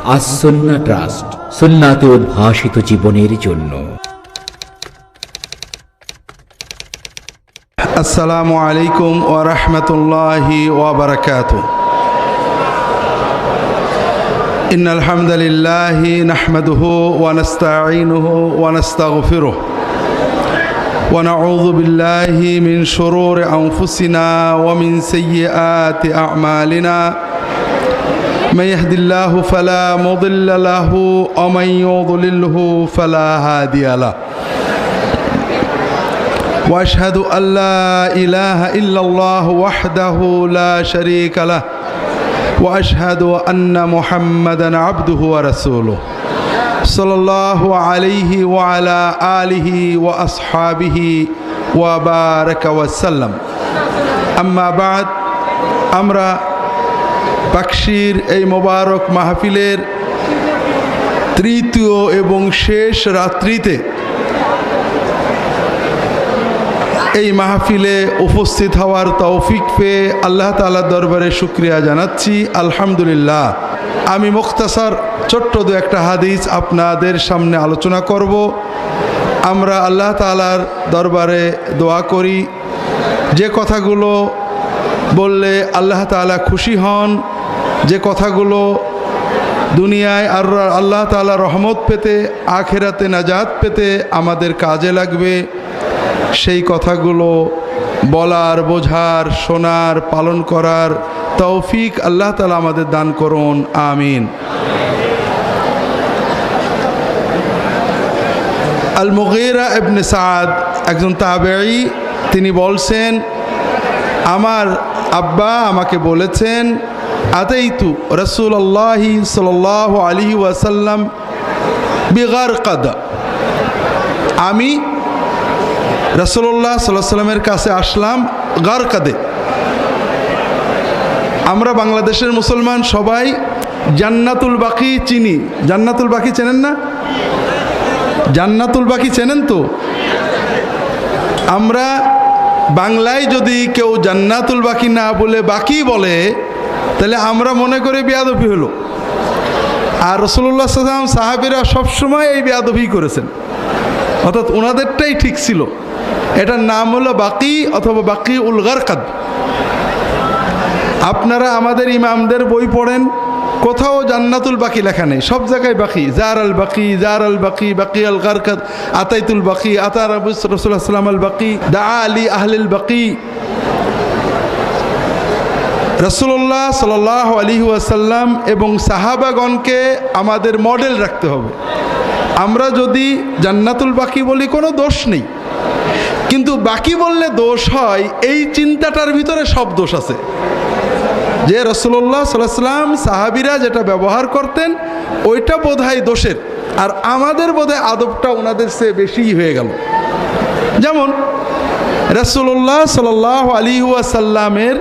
As Sunnah trust, সুন্নাতে উদ্ভাসিত জীবনের জন্য। আসসালামু আলাইকুম ওয়া রাহমাতুল্লাহি ওয়া বারাকাতুহু। ইন্নাল হামদালিল্লাহি নাহমাদুহু ওয়া নাস্তাঈনুহু ওয়া নাস্তাগফিরুহু ওয়া নাউযু বিল্লাহি মিন শুরুরি আনফুসিনা ওয়া মিন সাইয়্যাতি আ'মালিনা। মান ইয়াহদিল্লাহু ফালা মুদিল্লা লাহু ওয়া মান ইউদ্লিলহু ফালা হাদিয়া লাহু। وأشهد أن لا إله إلا الله وحده لا شريك له وأشهد أن محمدا عبده ورسوله صلى الله عليه وعلى آله وأصحابه وبارك وسلم أما بعد আমরা বাকশির এই মোবারক মাহফিলের তৃতীয় এবং শেষ রাত্রিতে এই মাহফিলে উপস্থিত হওয়ার তৌফিক পেয়ে আল্লাহ তাআলার দরবারে শুকরিয়া জানাচ্ছি, আলহামদুলিল্লাহ। আমি মুখতাসার ছোট্ট দু একটা হাদিস আপনাদের সামনে আলোচনা করব। আমরা আল্লাহ তাআলার দরবারে দোয়া করি যে কথাগুলো বললে আল্লাহ তাআলা খুশি হন, যে কথাগুলো দুনিয়ায় আর আল্লাহ তাআলা রহমত পেতে আখিরাতে নাজাত পেতে আমাদের কাজে লাগবে, সেই কথাগুলো বলার, বোঝার, শোনার, পালন করার তৌফিক আল্লাহ তাআলা আমাদের দান করুন, আমিন। আল মুগীরা ইবনে সাদ একজন তাবেঈ, তিনি বলছেন, আমার আব্বা আমাকে বলেছেন, আতাইতু রাসূলুল্লাহি সাল্লাল্লাহু আলাইহি ওয়াসাল্লাম বিগারকাদ, আমি রাসূলুল্লাহ সাল্লাল্লাহু আলাইহি ওয়াসাল্লামের কাছে আসলাম গারকাদে। আমরা বাংলাদেশের মুসলমান সবাই জান্নাতুল বাকি চিনি। জান্নাতুল বাকি চেনেন না? জান্নাতুল বাকি চেনেন তো? আমরা বাংলায় যদি কেউ জান্নাতুল বাকি না বলে বাকি বলে, তাহলে আমরা মনে করি বেয়াদবি হলো। আর রাসূলুল্লাহ সাল্লাল্লাহু আলাইহি ওয়াসাল্লাম সাহাবীরা সবসময় এই বেয়াদবি করেছেন, অর্থাৎ ওনাদেরটাই ঠিক ছিল। এটার নাম হলো বাকি অথবা বাকি উল গারকাদ। আপনারা আমাদের ইমামদের বই পড়েন, কোথাও জান্নাতুল বাকি লেখা নেই, সব জায়গায় বাকি। জার আল বাকি, জার আল বাকি, বাকি আল গারকাদ, আতাইতুল বাকি, আতা রাসূলুল্লাহ সাল্লাম আল বাকি, দা আলী আহলিল বাকি। রাসূলুল্লাহ সাল্লাল্লাহু আলাইহি ওয়াসাল্লাম এবং সাহাবাগণকে আমাদের মডেল রাখতে হবে। আমরা যদি জান্নাতুল বাকি বলি কোনো দোষ নেই, কিন্তু বাকি বললে দোষ হয়, এই চিন্তাটার ভিতরে সব দোষ আছে। যে রাসূলুল্লাহ সাল্লাল্লাহু আলাইহি ওয়াসাল্লাম সাহাবীরা যেটা ব্যবহার করতেন ওইটা বোধহয় দোষের, আর আমাদের বোধহয় আদবটা ওনাদের চেয়ে বেশিই হয়ে গেল। যেমন রাসূলুল্লাহ সাল্লাল্লাহু আলাইহি ওয়াসাল্লামের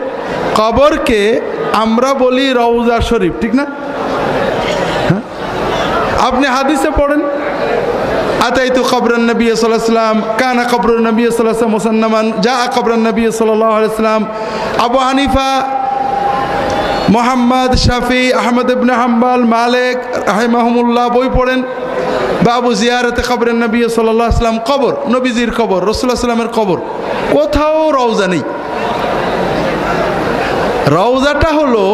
কবরকে আমরা বলি রওজা শরীফ, ঠিক না? হ্যাঁ, আপনি হাদিসে পড়েন, আতাইতু কবরান নবী সাল্লাল্লাহু আলাইহি ওয়াসাল্লাম, কানা কবরুন নবী সাল্লাল্লাহু আলাইহি ওয়াসাল্লাম মুসান্নামান, জাআ কবরান নবী সাল্লাল্লাহু আলাইহি ওয়াসাল্লাম। আবু হানিফা, মুহাম্মদ, শাফি, আহমদ ইবনে হাম্বল, মালিক রাহিমাহুমুল্লাহ বই পড়েন, বাবু জিয়ারতে কবরেন নবী সাল্লাল্লাহু আলাইহি ওয়াসাল্লাম, কবর, নবীজির কবর, রাসূলুল্লাহ সাল্লাল্লাহু আলাইহি ওয়াসাল্লামের কবর, কোথাও রওজা নেই। রওজাটা হলো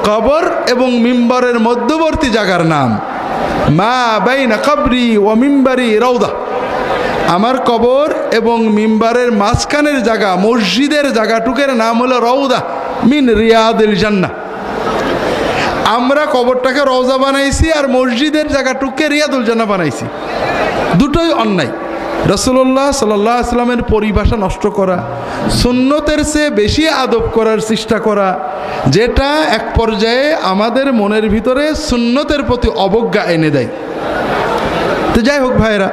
কবর এবং মিম্বরের মধ্যবর্তী জায়গার নাম। মা বাইনা কবরি ওয়া মিম্বারি রওজা, আমার কবর এবং মিম্বারের মাঝখানের জায়গা, মসজিদের জায়গাটুকের নাম হলো রওজা মিন রিয়াদিল জান্নাহ। আমরা কবরটাকে রওজা বানাইছি আর মসজিদের জায়গাটুকে রিয়াদুল জান্নাহ বানাইছি, দুটোই অন্যায়। রাসূলুল্লাহ সাল্লাল্লাহু আলাইহি ওয়াসাল্লামের পরিভাষা নষ্ট করা, সুন্নতের চেয়ে বেশি আদব করার চেষ্টা করা, যেটা এক পর্যায়ে আমাদের মনের ভিতরে সুন্নতের প্রতি অবজ্ঞা এনে দেয়। তো যাই হোক ভাইরা,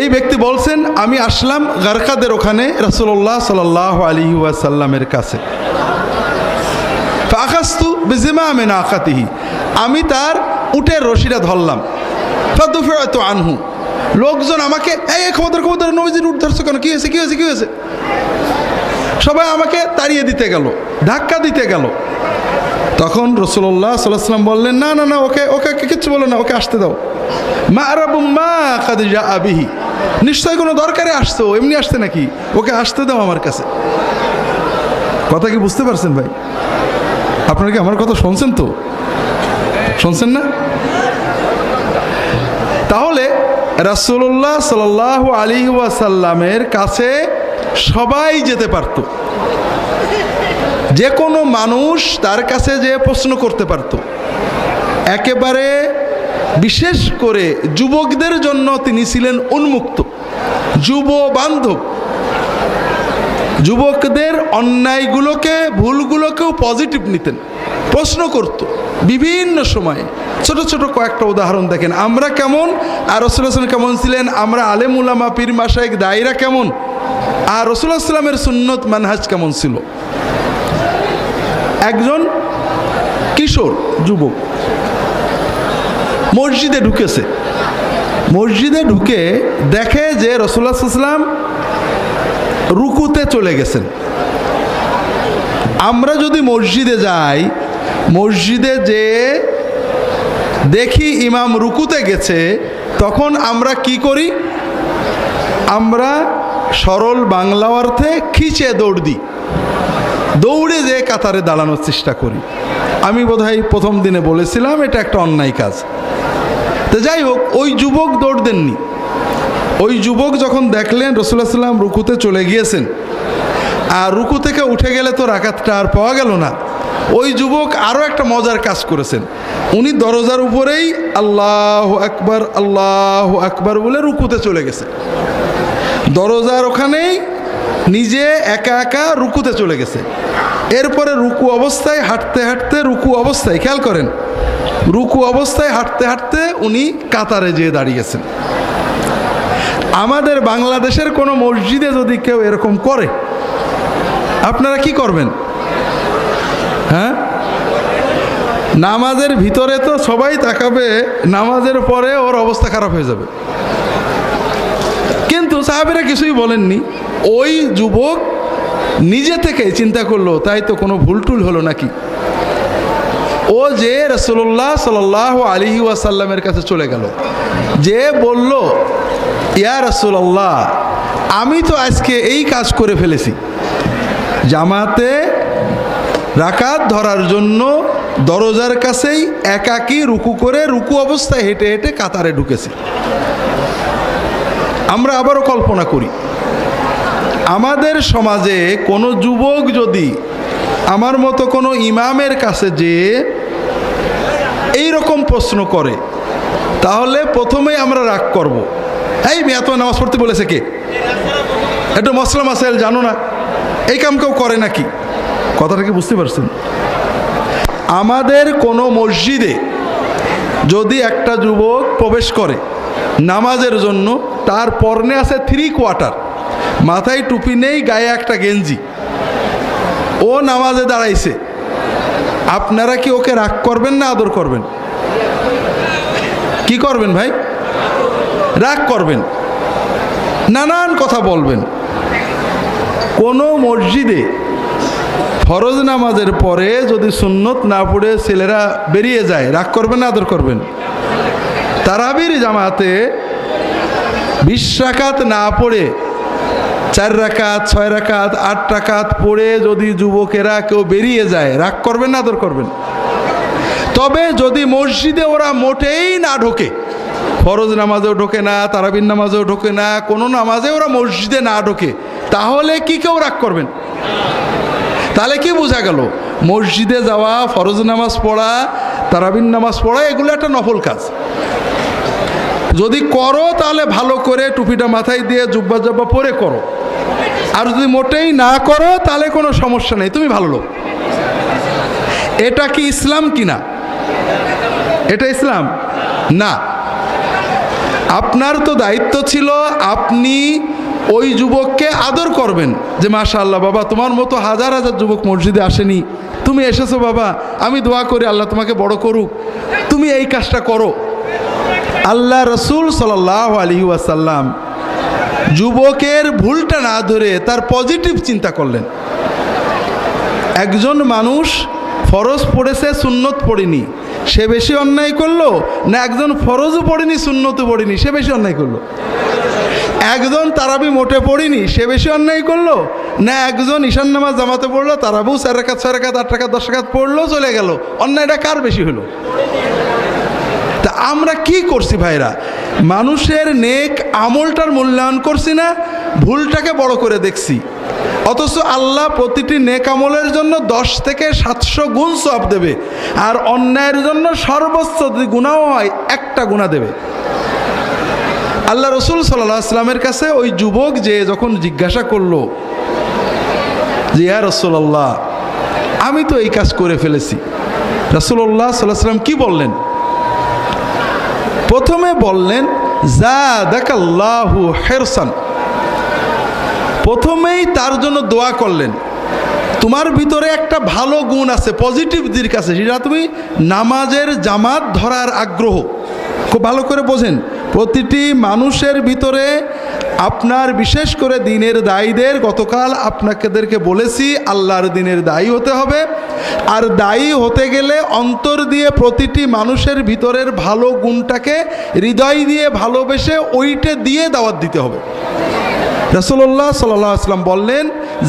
এই ব্যক্তি বলছেন, আমি আসলাম গারকাদের ওখানে রাসূলুল্লাহ সাল্লাল্লাহু আলাইহি ওয়াসাল্লামের কাছে। ফাখাস্তু বিজিমামি নাকাতিহি, আমি তার উটের রশিটা ধরলাম। ফাদুফিআতু আনহু, লোকজন আমাকে, এই খবরদার খবরদার, নবীজির উট ধরছো কেন, কি হয়েছে কি হয়েছে কি হয়েছে, সবাই আমাকে তাড়িয়ে দিতে গেল, ধাক্কা দিতে গেল। তখন রাসূলুল্লাহ সাল্লাল্লাহু আলাইহি ওয়াসাল্লাম বললেন, না না না, ওকে ওকে কিচ্ছু বলো না, ওকে আসতে দাও। মা আরাবুম মা কাদ জাআ বিহি, নিশ্চয় কোনো দরকারে আসতো, এমনি আসতে নাকি, ওকে আসতে দাও আমার কাছে। কথা কি বুঝতে পারছেন ভাই? আপনারা কি আমার কথা শুনছেন? তো শুনছেন না? তাহলে রাসূলুল্লাহ সাল্লাল্লাহু আলাইহি ওয়াসাল্লামের কাছে সবাই যেতে পারত, যে কোনো মানুষ তার কাছে যে প্রশ্ন করতে পারত। একেবারে বিশেষ করে যুবকদের জন্য তিনি ছিলেন উন্মুক্ত, যুব বান্ধব। যুবকদের অন্যায়গুলোকে, ভুলগুলোকেও পজিটিভ নিতেন, প্রশ্ন করত বিভিন্ন সময়ে। ছোট ছোট কয়েকটা উদাহরণ দেখেন, আমরা কেমন আর রাসূলুল্লাহ সাল্লাল্লাহু আলাইহি ওয়াসাল্লাম কেমন ছিলেন, আমরা আলেম উলামা পীর মাশায়েখ দায়রা কেমন, আর রাসূলুল্লাহ সাল্লাল্লাহু আলাইহি ওয়াসাল্লামের সুন্নত মানহাজ কেমন ছিল। একজন কিশোর যুবক মসজিদে ঢুকেছে, মসজিদে ঢুকে দেখে যে রাসূলুল্লাহ সাল্লাল্লাহু আলাইহি ওয়াসাল্লাম রুকুতে চলে গেছেন। আমরা যদি মসজিদে যাই, মসজিদে যে দেখি ইমাম রুকুতে গেছে, তখন আমরা কি করি? আমরা সরল বাংলা অর্থে খিচে দৌড় দিই, দৌড়ে যে কাতারে দাঁড়ানোর চেষ্টা করি। আমি বোধহয় প্রথম দিনে বলেছিলাম এটা একটা অন্যায় কাজ। তো যাই হোক, ওই যুবক দৌড় দেননি। ওই যুবক যখন দেখলেন রাসূলুল্লাহ সাল্লাল্লাহু আলাইহি ওয়াসাল্লাম রুকুতে চলে গিয়েছেন, আর রুকু থেকে উঠে গেলে তো রাকাতটা আর পাওয়া গেল না, ওই যুবক আরও একটা মজার কাজ করেছেন। উনি দরজার উপরেই আল্লাহু আকবার বলে রুকুতে চলে গেছে, দরজার ওখানেই নিজে একা একা রুকুতে চলে গেছে। এরপরে রুকু অবস্থায় হাঁটতে হাঁটতে, রুকু অবস্থায় খেয়াল করেন, রুকু অবস্থায় হাঁটতে হাঁটতে উনি কাতারে যেয়ে দাঁড়িয়েছেন। আমাদের বাংলাদেশের কোনো মসজিদে যদি কেউ এরকম করে, আপনারা কি করবেন? হ্যাঁ, নামাজের ভিতরে তো সবাই তাকাবে, নামাজের পরে ওর অবস্থা খারাপ হয়ে যাবে। কিন্তু সাহাবীরা কিছুই বলেননি। ওই যুবক নিজে থেকে চিন্তা করলো, তাই তো কোনো ভুল টুল হলো নাকি। ও যে রাসূলুল্লাহ সাল্লাল্লাহু আলাইহি ওয়াসাল্লামের কাছে চলে গেল, যে বলল, ইয়া রাসূলুল্লাহ, আমি তো আজকে এই কাজ করে ফেলেছি, জামাতে রাকাত ধরার জন্য দরজার কাছেই একাকী রুকু করে, রুকু অবস্থায় হেঁটে হেঁটে কাতারে ঢুকেছি। আমরা আবারও কল্পনা করি, আমাদের সমাজে কোনো যুবক যদি আমার মতো কোনো ইমামের কাছে যে এই রকম প্রশ্ন করে, তাহলে প্রথমেই আমরা রাগ করব, এই মেয়ে তো নামাজ পড়তে বলেছে কে, একটু মসলা মাসাইল জানো না, এই কাম কেউ করে নাকি? কথাটা কি বুঝতে পারছেন? আমাদের কোনো মসজিদে যদি একটা যুবক প্রবেশ করে নামাজের জন্য, তার পরনে আছে 3 কোয়ার্টার, মাথায় টুপি নেই, গায়ে একটা গেঞ্জি, ও নামাজে দাঁড়াইছে, আপনারা কি ওকে রাগ করবেন না আদর করবেন? কি করবেন ভাই? রাগ করবেন, নানান কথা বলবেন। কোনো মসজিদে ফরজ নামাজের পরে যদি সুন্নত না পড়ে ছেলেরা বেরিয়ে যায়, রাগ করবেন না আদর করবেন? তারাবির জামাতে 20 রাকাত না পড়ে 4 রাকাত, 6 রাকাত, 8 রাকাত পড়ে যদি যুবকেরা কেউ বেরিয়ে যায়, রাগ করবেন না আদর করবেন? তবে যদি মসজিদে ওরা মোটেই না ঢোকে, ফরজ নামাজেও ঢোকে না, তারাবির নামাজেও ঢোকে না, কোনো নামাজে ওরা মসজিদে না ঢোকে, তাহলে কি কেউ রাগ করবেন? তাহলে কি বোঝা গেল? মসজিদে যাওয়া, ফরজ নামাজ পড়া, তারাবির নামাজ পড়া, এগুলো একটা নফল কাজ। যদি করো তাহলে ভালো করে টুপিটা মাথায় দিয়ে জুব্বা জব্বা পরে করো, আর যদি মোটেই না করো তাহলে কোনো সমস্যা নেই, তুমি ভালো লোক। এটা কি ইসলাম কিনা? এটা ইসলাম না। আপনার তো দায়িত্ব ছিল আপনি ওই যুবককে আদর করবেন, যে মাশাআল্লাহ বাবা, তোমার মতো হাজার হাজার যুবক মসজিদে আসেনি, তুমি এসেছো বাবা, আমি দোয়া করি আল্লাহ তোমাকে বড় করুক, তুমি এই কাজটা করো। আল্লাহ রসুল সাল্লাল্লাহু আলাইহি ওয়াসাল্লাম যুবকের ভুলটা না ধরে তার পজিটিভ চিন্তা করলেন। একজন মানুষ ফরজ পড়েছে সুন্নত পড়েনি, সে বেশি অন্যায় করলো, না একজন ফরজও পড়েনি সুন্নতও পড়েনি সে বেশি অন্যায় করলো? একজন তারাবি মোটে পড়িনি সে বেশি অন্যায় করলো, না একজন ঈশান নামাজ জামাতে পড়লো, তারাবিও 4 রাকাত 6 রাকাত 8 রাকাত 10 রাকাত পড়লো চলে গেল, অন্যায়টা কার বেশি হলো? তা আমরা কি করছি ভাইরা? মানুষের নেক আমলটার মূল্যায়ন করছি না, ভুলটাকে বড় করে দেখছি। অথচ আল্লাহ প্রতিটি নেক আমলের জন্য 10 থেকে 700 গুণ সওয়াব দেবে, আর অন্যায়ের জন্য সর্বোচ্চ যদি গুনাহও হয় একটা গুনাহ দেবে। আল্লাহ রসুল সাল্লাল্লাহু আলাইহি ওয়াসাল্লামের কাছে ওই যুবক যে যখন জিজ্ঞাসা করলো যে ইয়া রাসূলুল্লাহ আমি তো এই কাজ করে ফেলেছি, রাসূলুল্লাহ সাল্লাল্লাহু আলাইহি ওয়াসাল্লাম কি বললেন? প্রথমে বললেন জাদাকাল্লাহু হিরসান, প্রথমেই তার জন্য দোয়া করলেন তোমার ভিতরে একটা ভালো গুণ আছে, পজিটিভ দিক আছে, সেটা তুমি নামাজের জামাত ধরার আগ্রহ। খুব ভালো করে বোঝেন, প্রতিটি মানুষের ভিতরে আপনার বিশেষ করে দিনের দায়ীদের, গতকাল আপনাদেরকে বলেছি আল্লাহর দিনের দায়ী হতে হবে, আর দায়ী হতে গেলে অন্তর দিয়ে প্রতিটি মানুষের ভিতরের ভালো গুণটাকে হৃদয় দিয়ে ভালোবেসে ওইটা দিয়ে দাওয়াত দিতে হবে। রাসূলুল্লাহ সাল্লাল্লাহু আলাইহি ওয়াসাল্লাম বললেন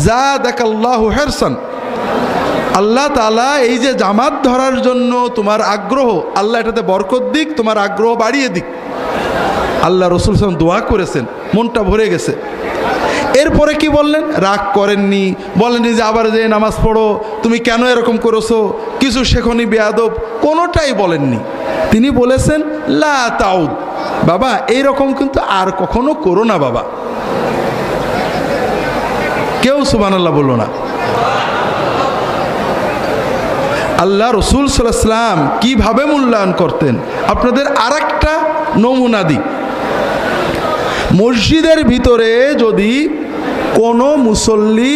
জাদাকাল্লাহু হিরসান, আল্লাহ তাআলা এই যে জামাত ধরার জন্য তোমার আগ্রহ, আল্লাহ এটাতে বরকত দিক, তোমার আগ্রহ বাড়িয়ে দিক। আল্লাহ রসুল সাল্লাল্লাহু আলাইহি ওয়াসাল্লাম দোয়া করেছেন, মনটা ভরে গেছে। এরপরে কি বললেন? রাগ করেননি, বলেননি যে আবার যে নামাজ পড়ো, তুমি কেন এরকম করেছো, কিছু শেখনি বেয়াদব, কোনোটাই বলেননি। তিনি বলেছেন লা তাউদ, বাবা এইরকম কিন্তু আর কখনো করো না বাবা। কেউ সুবহানাল্লাহ বলল না। আল্লাহ রসুল সাল্লাল্লাহু আলাইহি ওয়াসাল্লাম কীভাবে মূল্যায়ন করতেন আপনাদের আর একটা নমুনা দিই। মসজিদের ভিতরে যদি কোনো মুসল্লি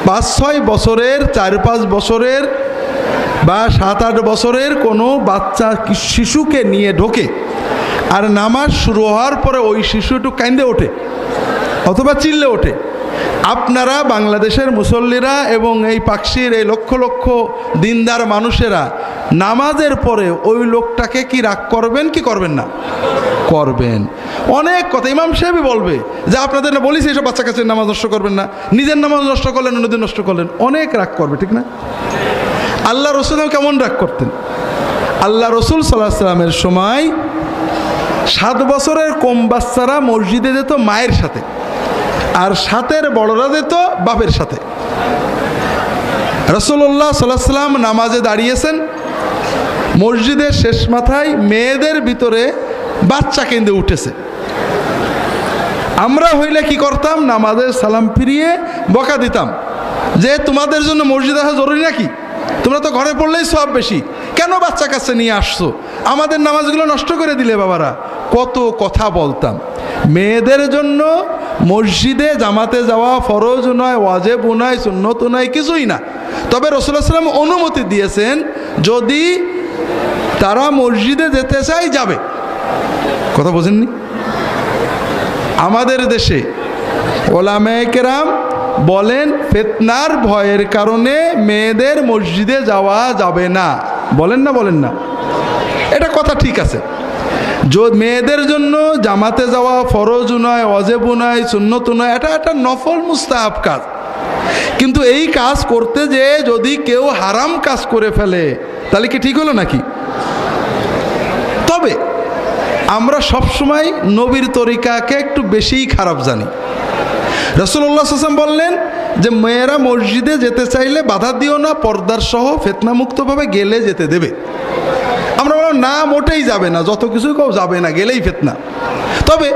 5-6 বছরের, 4-5 বছরের বা 7-8 বছরের কোনো বাচ্চা শিশুকে নিয়ে ঢোকে, আর নামাজ শুরু হওয়ার পরে ওই শিশু একটু কাঁদে ওঠে অথবা চিল্লে ওঠে, আপনারা বাংলাদেশের মুসল্লিরা এবং এই পাকশির এই লক্ষ লক্ষ দিনদার মানুষেরা নামাজের পরে ওই লোকটাকে কি রাগ করবেন কি করবেন না? করবেন। অনেক কথা ইমাম সাহেবই বলবে যে আপনাদের না বলিস এইসব বাচ্চা কাচ্চার নামাজ নষ্ট করবেন না, নিজের নামাজ নষ্ট করলেন অন্যদের নষ্ট করলেন, অনেক রাগ করবে, ঠিক না? আল্লাহ রসুল কেমন রাগ করতেন? আল্লাহ রসুল সাল্লাল্লাহু আলাইহি ওয়াসাল্লামের সময় 7 বছরের কম বাচ্চারা মসজিদে যেত মায়ের সাথে, আর 7-এর বড়রা যেত বাপের সাথে। রাসূলুল্লাহ সাল্লাল্লাহু আলাইহি ওয়াসাল্লাম নামাজে দাঁড়িয়েছেন, মসজিদের শেষ মাথায় মেয়েদের ভিতরে বাচ্চা কেঁদে উঠেছে। আমরা হইলে কি করতাম? নামাজের সালাম ফিরিয়ে বকা দিতাম যে তোমাদের জন্য মসজিদ আসা জরুরি নাকি? তোমরা তো ঘরে পড়লেই সওয়াব বেশি, কেন বাচ্চা কাছে নিয়ে আসছো? আমাদের নামাজগুলো নষ্ট করে দিলে বাবারা। কত কথা বলতাম। মেয়েদের জন্য মসজিদে জামাতে যাওয়া ফরজ নয়, ওয়াজিব নয়, সুন্নত নয়, কিছুই না। তবে রাসূলুল্লাহ সাল্লাল্লাহু আলাইহি ওয়াসাল্লাম অনুমতি দিয়েছেন, যদি তারা মসজিদে যেতে চায় যাবে। কথা বোঝেননি? আমাদের দেশে ওলামায়ে কেরাম বলেন ফিতনার ভয়ের কারণে মেয়েদের মসজিদে যাওয়া যাবে না, বলেন না? বলেন না? এটা কথা ঠিক আছে। মেয়েদের জন্য জামাতে যাওয়া ফরজ নয়, ওয়াজিব নয়, সুন্নত নয়, এটা একটা নফল মুস্তাহাব কাজ। কিন্তু এই কাজ করতে যে যদি কেউ হারাম কাজ করে ফেলে তাহলে কি ঠিক হলো নাকি? তবে আমরা সবসময় নবীর তরিকাকে একটু বেশিই খারাপ জানি। রাসূলুল্লাহ সাল্লাল্লাহু আলাইহি ওয়াসাল্লাম বললেন যে মেয়েরা মসজিদে যেতে চাইলে বাধা দিও না, পর্দার সহ ফিতনামুক্তভাবে গেলে যেতে দেবে। আমরা বললাম না, মোটেই যাবে না, যত কিছু কেউ যাবে না, গেলেই ফিতনা। তবে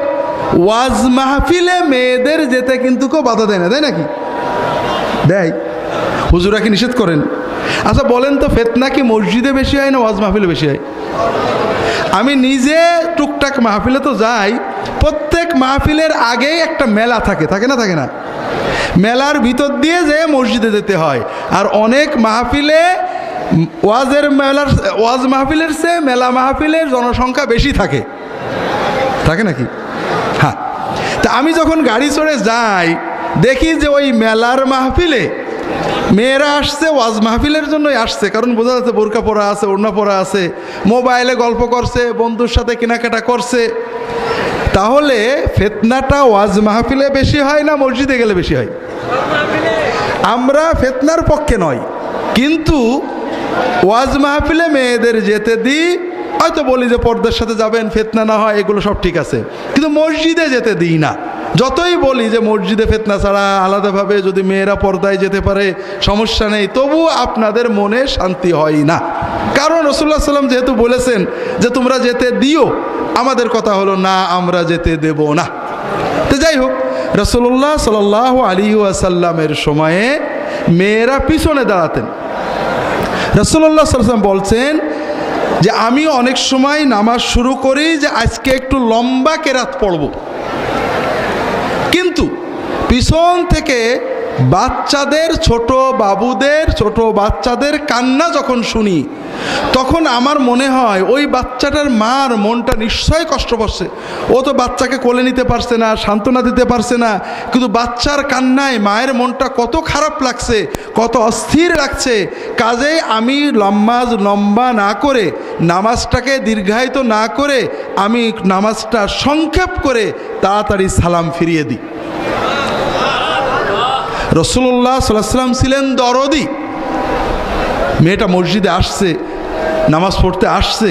ওয়াজ মাহফিলে মেয়েদের যেতে কিন্তু কেউ বাধা দেয় না, দেয় নাকি? দেয়। হুজুরা কি নিষেধ করেন? আচ্ছা বলেন তো, ফিতনা কি মসজিদে বেশি হয় না ওয়াজ মাহফিলে বেশি হয়? আমি নিজে টুকটাক মাহফিলে তো যাই, প্রত্যেক মাহফিলের আগেই একটা মেলা থাকে, থাকে না? থাকে না? মেলার ভিতর দিয়ে যে মসজিদে যেতে হয়। আর অনেক মাহফিলে ওয়াজ মাহফিলের চেয়ে মেলা মাহফিলের জনসংখ্যা বেশি থাকে, থাকে নাকি? হ্যাঁ। তা আমি যখন গাড়ি চড়ে যাই দেখি যে ওই মেলার মাহফিলে মেয়েরা আসছে ওয়াজ মাহফিলের জন্যই আসছে, কারণ বোঝা যাচ্ছে বোরকা পরা আছে, ওড়না পরা আছে, মোবাইলে গল্প করছে, বন্ধুর সাথে কেনাকাটা করছে। তাহলে ফিতনাটা ওয়াজ মাহফিলে বেশি হয় না মসজিদে গেলে বেশি হয়? আমরা ফিতনার পক্ষে নয়, কিন্তু ওয়াজ মাহফিলে মেয়েদের যেতে দিই, হয়তো বলি যে পর্দার সাথে যাবেন, ফিতনা না হয়, এগুলো সব ঠিক আছে, কিন্তু মসজিদে যেতে দিই না। যতই বলি যে মসজিদে ফিতনা ছাড়া আলাদাভাবে যদি মেয়েরা পর্দায় যেতে পারে সমস্যা নেই, তবু আপনাদের মনে শান্তি হয় না। কারণ রাসূলুল্লাহ সাল্লাল্লাহু আলাইহি ওয়াসাল্লাম যেহেতু বলেছেন যে তোমরা যেতে দিও, আমাদের কথা হলো না, আমরা যেতে দেব না। তো যাই হোক, রাসূলুল্লাহ সাল্লাল্লাহু আলাইহি ওয়াসাল্লামের সময়ে মেয়েরা পিছনে দাঁড়াতেন। রাসূলুল্লাহ সাল্লাল্লাহু আলাইহি ওয়াসাল্লাম বলছেন যে আমি অনেক সময় নামাজ শুরু করি যে আজকে একটু লম্বা কেরাত পড়ব, কিন্তু পিছন থেকে বাচ্চাদের, ছোট বাবুদের, ছোট বাচ্চাদের কান্না যখন শুনি, তখন আমার মনে হয় ওই বাচ্চাটার মার মনটা নিশ্চয়ই কষ্ট পাচ্ছে। ও তো বাচ্চাকে কোলে নিতে পারছে না, সান্ত্বনা দিতে পারছে না, কিন্তু বাচ্চার কান্নায় মায়ের মনটা কত খারাপ লাগছে, কত অস্থির লাগছে। কাজেই আমি লম্বা না করে, নামাজটাকে দীর্ঘায়িত না করে, আমি নামাজটা সংক্ষেপ করে তাড়াতাড়ি সালাম ফিরিয়ে দিই। রাসূলুল্লাহ সাল্লাল্লাহু আলাইহি ওয়াসাল্লাম ছিলেন দরদি। মেয়েটা মসজিদে আসছে, নামাজ পড়তে আসছে,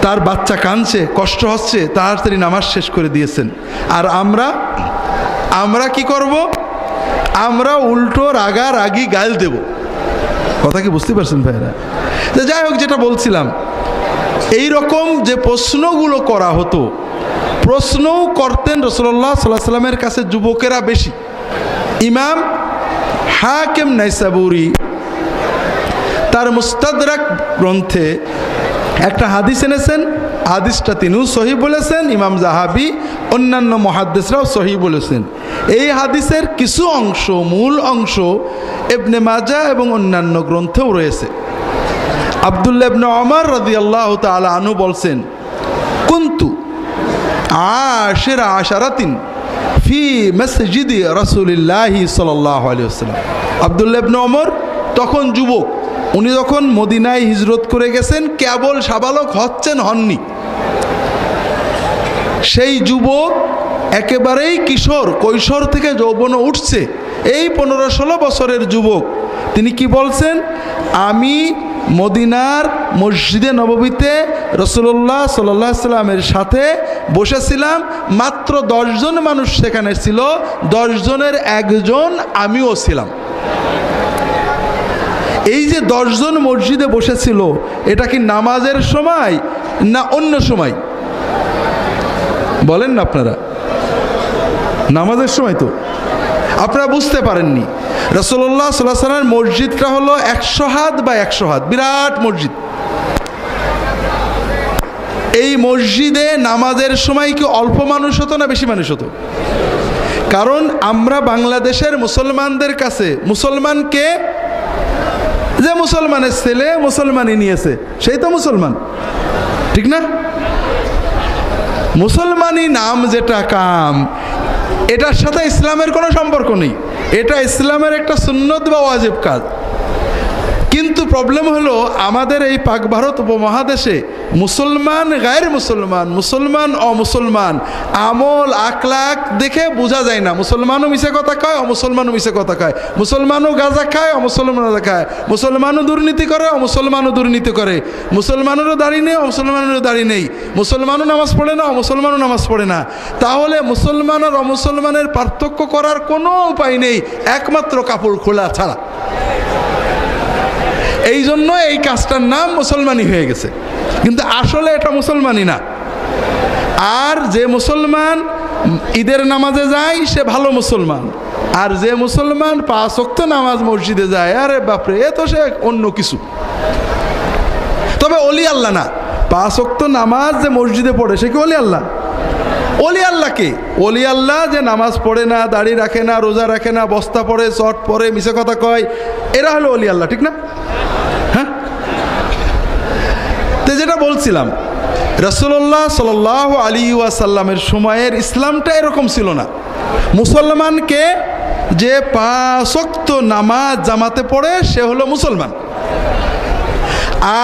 তার বাচ্চা কাঁদছে, কষ্ট হচ্ছে, তাড়াতাড়ি নামাজ শেষ করে দিয়েছেন। আর আমরা কি করব? আমরা উল্টো রাগারাগি গাল দেব। কথা কি বুঝতে পারছেন ভাইরা? তো যাই হোক, যেটা বলছিলাম, এই রকম যে প্রশ্নগুলো করা হতো, প্রশ্নও করতেন রাসূলুল্লাহ সাল্লাল্লাহু আলাইহি ওয়াসাল্লামের কাছে যুবকেরা বেশি। ইমাম হাকিম নাইসাবুরি তার মুস্তাদরাক গ্রন্থে একটা হাদিস এনেছেন। হাদিসটা তিনিও সহি বলেছেন, ইমাম জাহাবি, অন্যান্য মুহাদ্দিসরাও সহি বলেছেন। এই হাদিসের কিছু অংশ, মূল অংশ ইবনে মাজাহ এবং অন্যান্য গ্রন্থেও রয়েছে। আব্দুল্লাহ ইবনে ওমর রাদিয়াল্লাহু তাআলা আনহু বলছেন, কুনতু আশিরা আশারাতিন ফি মসজিদি রাসূলিল্লাহি সাল্লাল্লাহু আলাইহি ওয়াসাল্লাম। আব্দুল্লাহ ইবনে ওমর তখন যুবক, উনি যখন মদিনায় হিজরত করে গেছেন, কেবল সাবালক হননি। সেই যুবক একেবারেই কিশোর, কৈশোর থেকে যৌবন উঠছে, এই 15-16 বছরের যুবক। তিনি কি বলছেন? আমি মদিনার মসজিদে নববীতে রাসূলুল্লাহ সাল্লাল্লাহু আলাইহি ওয়াসাল্লামের সাথে বসেছিলাম। মাত্র 10 জন মানুষ সেখানে ছিল, 10 জনের একজন আমিও ছিলাম। এই যে 10 জন মসজিদে বসেছিল, এটা কি নামাজের সময় না অন্য সময়? বলেন না আপনারা? নামাজের সময় তো। আপনারা বুঝতে পারেননি, রাসূলুল্লাহ সাল্লাল্লাহু আলাইহি ওয়াসাল্লামের মসজিদটা হলো 100 হাত বা 100 হাত, বিরাট মসজিদ। এই মসজিদে নামাজের সময় কি অল্প মানুষ হতো না বেশি মানুষ হতো? কারণ আমরা বাংলাদেশের মুসলমানদের কাছে মুসলমানকে, যে মুসলমানের ছেলে মুসলমানই নিয়েছে সেই তো মুসলমান, ঠিক না? মুসলমানি নাম যেটা কাম, এটার সাথে ইসলামের কোনো সম্পর্ক নেই। এটা ইসলামের একটা সুন্নত বা ওয়াজিব কাজ। কিন্তু প্রবলেম হলো, আমাদের এই পাক ভারত উপমহাদেশে মুসলমান, গায়ের মুসলমান, মুসলমান অমুসলমান, আমল আখলাক দেখে বোঝা যায় না। মুসলমানও মিছে কথা কয়, অমুসলমানও মিছে কথা কয়। মুসলমানও গাঁজা খায়, অমুসলমানও গাঁজা খায়। মুসলমানও দুর্নীতি করে, অমুসলমানও দুর্নীতি করে। মুসলমানেরও দাড়ি নেই, অমুসলমানেরও দাড়ি নেই। মুসলমানও নামাজ পড়ে না, অমুসলমানও নামাজ পড়ে না। তাহলে মুসলমান আর অমুসলমানের পার্থক্য করার কোনো উপায় নেই, একমাত্র কাপড় খোলা ছাড়া। এই জন্য এই কাজটার নাম মুসলমানি হয়ে গেছে, কিন্তু আসলে এটা মুসলমানি না। আর যে মুসলমান ঈদের নামাজে যায় সে ভালো মুসলমান, আর যে মুসলমান 5 ওয়াক্ত নামাজ মসজিদে যায়, আরে বাপরে, এ তো সে অন্য কিছু। তবে ওলি আল্লাহ না। 5 ওয়াক্ত নামাজ যে মসজিদে পড়ে সে কি ওলি আল্লাহ? ওলি আল্লাহ কে? ওলি আল্লাহ যে নামাজ পড়ে না, দাড়ি রাখে না, রোজা রাখে না, বস্তা পরে, চট পরে, মিছে কথা কয়, এরা হলো ওলি আল্লাহ, ঠিক না? হ্যাঁ, তো যেটা বলছিলাম, রাসূলুল্লাহ সাল্লাল্লাহু আলাইহি ওয়াসাল্লামের সময়ের ইসলামটা এরকম ছিল না। মুসলমানকে যে 5 ওয়াক্ত নামাজ জামাতে পড়ে সে হলো মুসলমান,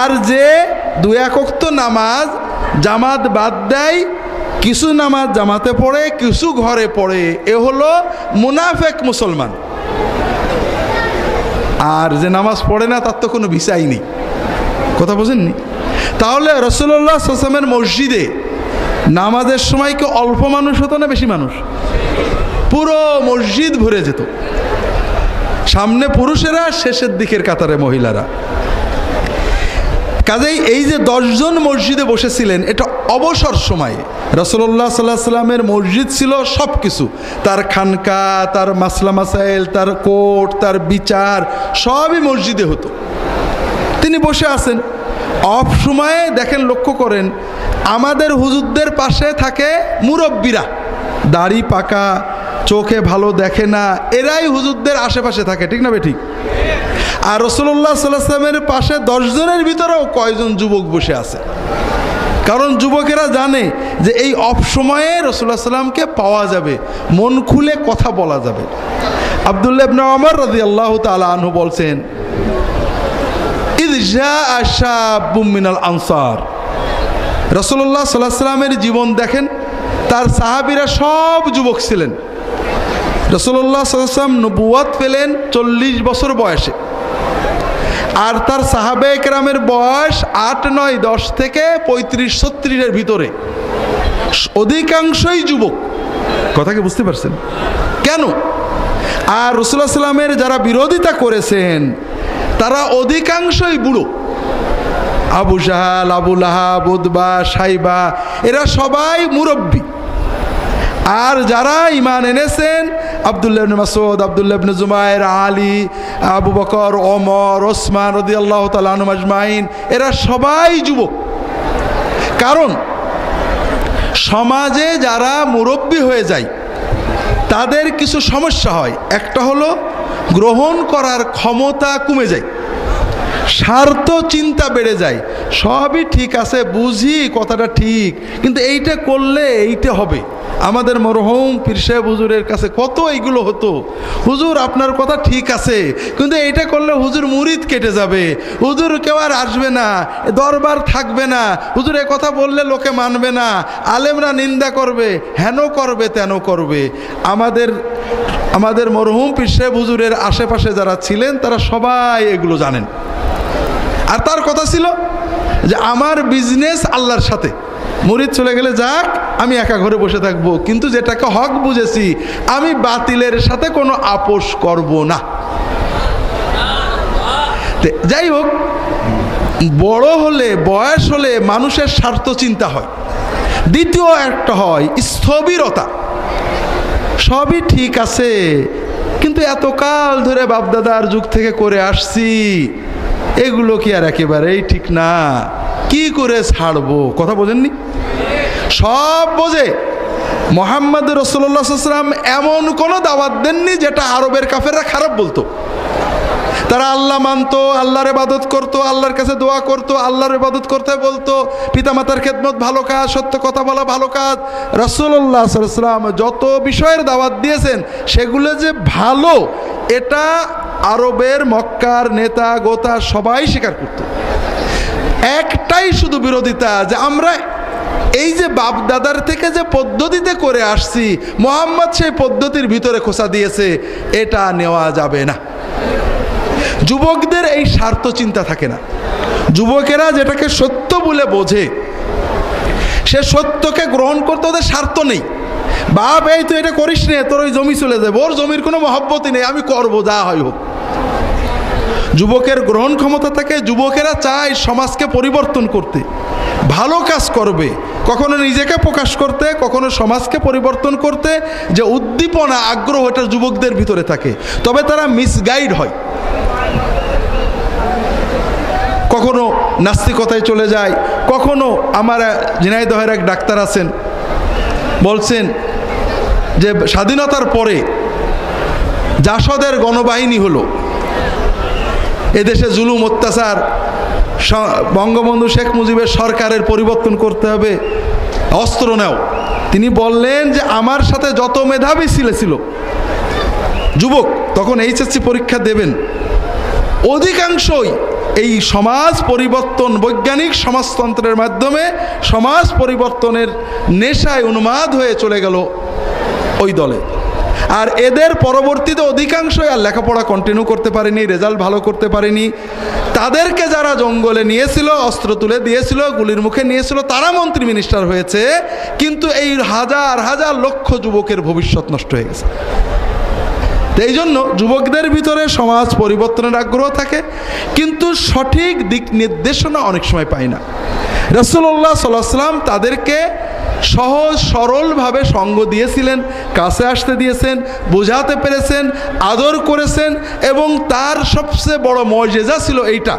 আর যে 2-1 ওয়াক্ত নামাজ জামাত বাদ দেয়, কিছু নামাজ জামাতে পড়ে কিছু ঘরে পড়ে, এ হলো মুনাফেক মুসলমান। আর যে নামাজ পড়ে না তার তো কোনো ভিসাই নেই। কথা বোঝেননি? তাহলে রাসূলুল্লাহ সাল্লাল্লাহু আলাইহি ওয়াসাল্লামের মসজিদে নামাজের সময় কি অল্প মানুষ হতো না বেশি মানুষ? পুরো মসজিদ ভরে যেত, সামনে পুরুষেরা, শেষের দিকের কাতারে মহিলারা। কাজেই এই যে 10 জন মসজিদে বসেছিলেন, এটা অবসর সময়ে রাসূলুল্লাহ সাল্লাল্লাহু আলাইহি ওয়াসাল্লামের মসজিদ ছিল সব কিছু, তার খানকা, তার মাসলা মাসাইল, তার কোর্ট, তার বিচার সবই মসজিদে হতো। তিনি বসে আছেন, অফ সময়ে দেখেন, লক্ষ্য করেন, আমাদের হুজুরদের পাশে থাকে মুরব্বীরা, দাড়ি পাকা, চোখে ভালো দেখে না, এরাই হুজুরদের আশেপাশে থাকে, ঠিক না বেঠিক? আর রাসূলুল্লাহ সাল্লাল্লাহু আলাইহি ওয়াসাল্লামের পাশে 10 জনের ভিতরেও কয়জন যুবক বসে আছে, কারণ যুবকেরা জানে যে এই অফ সময়ে রাসূলুল্লাহ সাল্লামকে পাওয়া যাবে, মন খুলে কথা বলা যাবে। আব্দুল্লাহ ইবনে ওমর রাদিয়াল্লাহু তাআলা আনহু বলছেন, ইয জাআ শাবুম মিনাল আনসার। রাসূলুল্লাহ সাল্লাল্লাহু আলাইহি ওয়াসাল্লামের জীবন দেখেন, তার সাহাবীরা সব যুবক ছিলেন। রাসূলুল্লাহ সাল্লাল্লাহু আলাইহি ওয়াসাল্লাম নবুয়ত পেলেন 40 বছর বয়সে, আর তার সাহাবে কেরামের বয়স 8, 9, 10 থেকে 35-36-এর ভিতরে, অধিকাংশই যুবক। কথা কি বুঝতে পারছেন? কেন? আর রাসূলুল্লাহ সাল্লামের যারা বিরোধিতা করেছেন তারা অধিকাংশই বুড়ো। আবু জাহাল, আবু লাহাব, উতবা, সাইবা, এরা সবাই মুরব্বী। আর যারা ঈমান এনেছেন, আব্দুল্লাহ ইবনে মাসউদ, আব্দুল্লাহ ইবনে জুবায়ের, আলী, আবু বকর, ওমর, ওসমান রাদিয়াল্লাহু তাআলা আনহুম আজমাইন, এরা সবাই যুবক। কারণ সমাজে যারা মুরব্বী হয়ে যায় তাদের কিছু সমস্যা হয়। একটা হলো গ্রহণ করার ক্ষমতা কমে যায়, স্বার্থ চিন্তা বেড়ে যায়। সবই ঠিক আছে, বুঝি কথাটা ঠিক, কিন্তু এইটা করলে এইটা হবে। আমাদের মরহুম পীর সাহেব হুজুরের কাছে কত এইগুলো হতো, হুজুর আপনার কথা ঠিক আছে, কিন্তু এইটা করলে হুজুর মুরিদ কেটে যাবে, হুজুর কেউ আর আসবে না, দরবার থাকবে না, হুজুর এ কথা বললে লোকে মানবে না, আলেমরা নিন্দা করবে, হেন করবে, তেন করবে। আমাদের মরহুম পীর সাহেব হুজুরের আশেপাশে যারা ছিলেন তারা সবাই এগুলো জানেন। আর তার কথা ছিল যে আমার বিজনেস আল্লাহর সাথে, মুরিদ চলে গেলে যাক, আমি একা ঘরে বসে থাকবো, কিন্তু যেটাকে হক বুঝেছি আমি বাতিলের সাথে কোনো আপোষ করব না। যাই হোক, বড় হলে, বয়স হলে মানুষের স্বার্থ চিন্তা হয়। দ্বিতীয় একটা হয় স্থবিরতা। সবই ঠিক আছে, কিন্তু এতকাল ধরে বাপদাদার যুগ থেকে করে আসছি, এগুলো কি আর একেবারেই ঠিক না, কি করে ছাড়বো? কথা বোঝেননি? সব বোঝে। মুহাম্মদ রাসূলুল্লাহ সাল্লাল্লাহু আলাইহি ওয়াসাল্লাম এমন কোনো দাওয়াত দেননি যেটা আরবের কাফেররা খারাপ বলতো। তারা আল্লাহ মানতো, আল্লাহর ইবাদত করতো, আল্লাহর কাছে দোয়া করতো, আল্লাহর ইবাদত করতে বলতো, পিতামাতার খেদমত ভালো কাজ, সত্য কথা বলা ভালো কাজ। রাসূলুল্লাহ সাল্লাল্লাহু আলাইহি ওয়াসাল্লাম যত বিষয়ের দাওয়াত দিয়েছেন সেগুলো যে ভালো, এটা আরবের মক্কার নেতা গোতা সবাই স্বীকার করত। একটাই শুধু বিরোধিতা, যে আমরা এই যে বাপ দাদার থেকে যে পদ্ধতিতে করে আসছি, মুহাম্মদ সেই পদ্ধতির ভিতরে খোঁচা দিয়েছে, এটা নেওয়া যাবে না। যুবকদের এই স্বার্থ চিন্তা থাকে না। যুবকেরা যেটাকে সত্য বলে বোঝে, সে সত্যকে গ্রহণ করতে ওদের স্বার্থ নেই। বাপ এই তুই এটা করিস নে, তোর ওই জমি চলে যাবে, ওর জমির কোনো মহব্বতই নেই, আমি করবো যা হয় হোক। যুবকের গ্রহণ ক্ষমতা থাকে। যুবকেরা চায় সমাজকে পরিবর্তন করতে, ভালো কাজ করবে, কখনো নিজেকে প্রকাশ করতে, কখনো সমাজকে পরিবর্তন করতে। যে উদ্দীপনা, আগ্রহ, এটা যুবকদের ভিতরে থাকে, তবে তারা মিসগাইড হয়, কখনো নাস্তিকতায় চলে যায়, কখনো। আমার ঝিনাইদহের এক ডাক্তার আছেন, বলছেন যে স্বাধীনতার পরে জাসদের গণবাহিনী হলো, এদেশে জুলুম অত্যাচার, বঙ্গবন্ধু শেখ মুজিবের সরকারের পরিবর্তন করতে হবে, অস্ত্র নাও। তিনি বললেন যে আমার সাথে যত মেধাবী ছিল যুবক তখন এইচএসসি পরীক্ষা দেবেন, অধিকাংশই এই সমাজ পরিবর্তন, বৈজ্ঞানিক সমাজতন্ত্রের মাধ্যমে সমাজ পরিবর্তনের নেশায় উন্মাদ হয়ে চলে গেল ওই দলে। আর এদের পরবর্তীতে অধিকাংশই আর লেখাপড়া কন্টিনিউ করতে পারেনি, রেজাল্ট ভালো করতে পারেনি। তাদেরকে যারা জঙ্গলে নিয়েছিল, অস্ত্র তুলে দিয়েছিল, গুলির মুখে নিয়েছিল, তারা মন্ত্রী মিনিস্টার হয়েছে, কিন্তু এই হাজার হাজার লক্ষ যুবকের ভবিষ্যৎ নষ্ট হয়ে গেছে। এই জন্য যুবকদের ভিতরে সমাজ পরিবর্তনের আগ্রহ থাকে, কিন্তু সঠিক দিক নির্দেশনা অনেক সময় পায় না। রাসূলুল্লাহ সাল্লাল্লাহু আলাইহি ওয়াসাল্লাম তাদেরকে সহজ সরলভাবে সঙ্গ দিয়েছিলেন, কাছে আসতে দিয়েছেন, বোঝাতে পেরেছেন, আদর করেছেন। এবং তার সবচেয়ে বড় মুজিজা ছিল এইটা,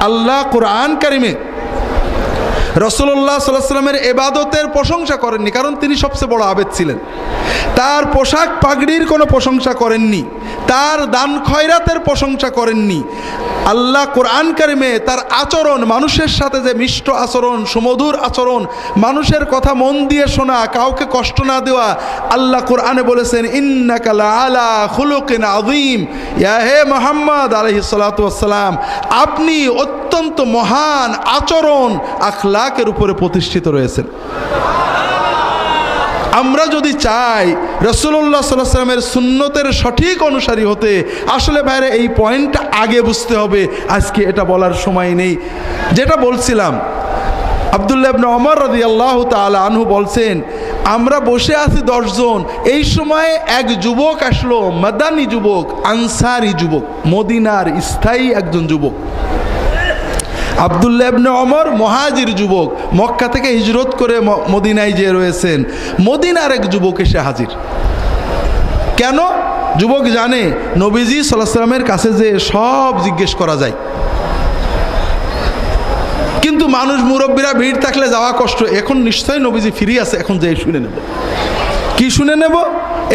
আল্লাহ কোরআন কারিমে রাসূলুল্লাহ সাল্লাল্লাহু আলাইহি ওয়াসাল্লামের ইবাদতের প্রশংসা করেননি, কারণ তিনি সবচেয়ে বড় আবেদ ছিলেন। তার পোশাক পাগড়ির কোনো প্রশংসা করেননি, তার দান খয়রাতের প্রশংসা করেননি। আল্লাহ কোরআন কারিমে তার আচরণ, মানুষের সাথে যে মিষ্ট আচরণ, সুমধুর আচরণ, মানুষের কথা মন দিয়ে শোনা, কাউকে কষ্ট না দেওয়া, আল্লাহ কোরআনে বলেছেন ইন্নাকা লাআলা খুলুকিন আযীম, ইয়া হে মুহাম্মদ আলাইহিস সালাতু ওয়াস সালাম, আপনি অত্যন্ত মহান আচরণ আখলাকের উপরে প্রতিষ্ঠিত রয়েছেন। আমরা যদি চাই রাসূলুল্লাহ সাল্লাল্লাহু আলাইহি ওয়াসাল্লামের সুন্নতের সঠিক অনুসারী হতে, আসলে ভাইরা এই পয়েন্টটা আগে বুঝতে হবে, আজকে এটা বলার সময় নেই। যেটা বলছিলাম, আব্দুল্লাহ ইবনে ওমর রাদিয়াল্লাহু তাআলা আনহু বলছেন, আমরা বসে আছি 10 জন, এই সময় এক যুবক আসলো, মাদানী যুবক, আনসারি যুবক, মদিনার স্থায়ী একজন যুবক। আব্দুল্লাহ ইবনে ওমর মুহাজির যুবক, মক্কা থেকে হিজরত করে মদিনায় যে রয়েছেন, মদিনার এক যুবক এসে হাজির। কেন? যুবক জানে নবীজি সাল্লাল্লাহু আলাইহি ওয়াসাল্লামের কাছে যে সব জিজ্ঞেস করা যায়, কিন্তু মানুষ মুরব্বীরা ভিড় থাকলে যাওয়া কষ্ট। এখন নিশ্চয়ই নবীজি ফ্রি আছে, এখন যাই শুনে নেব। কি শুনে নেব?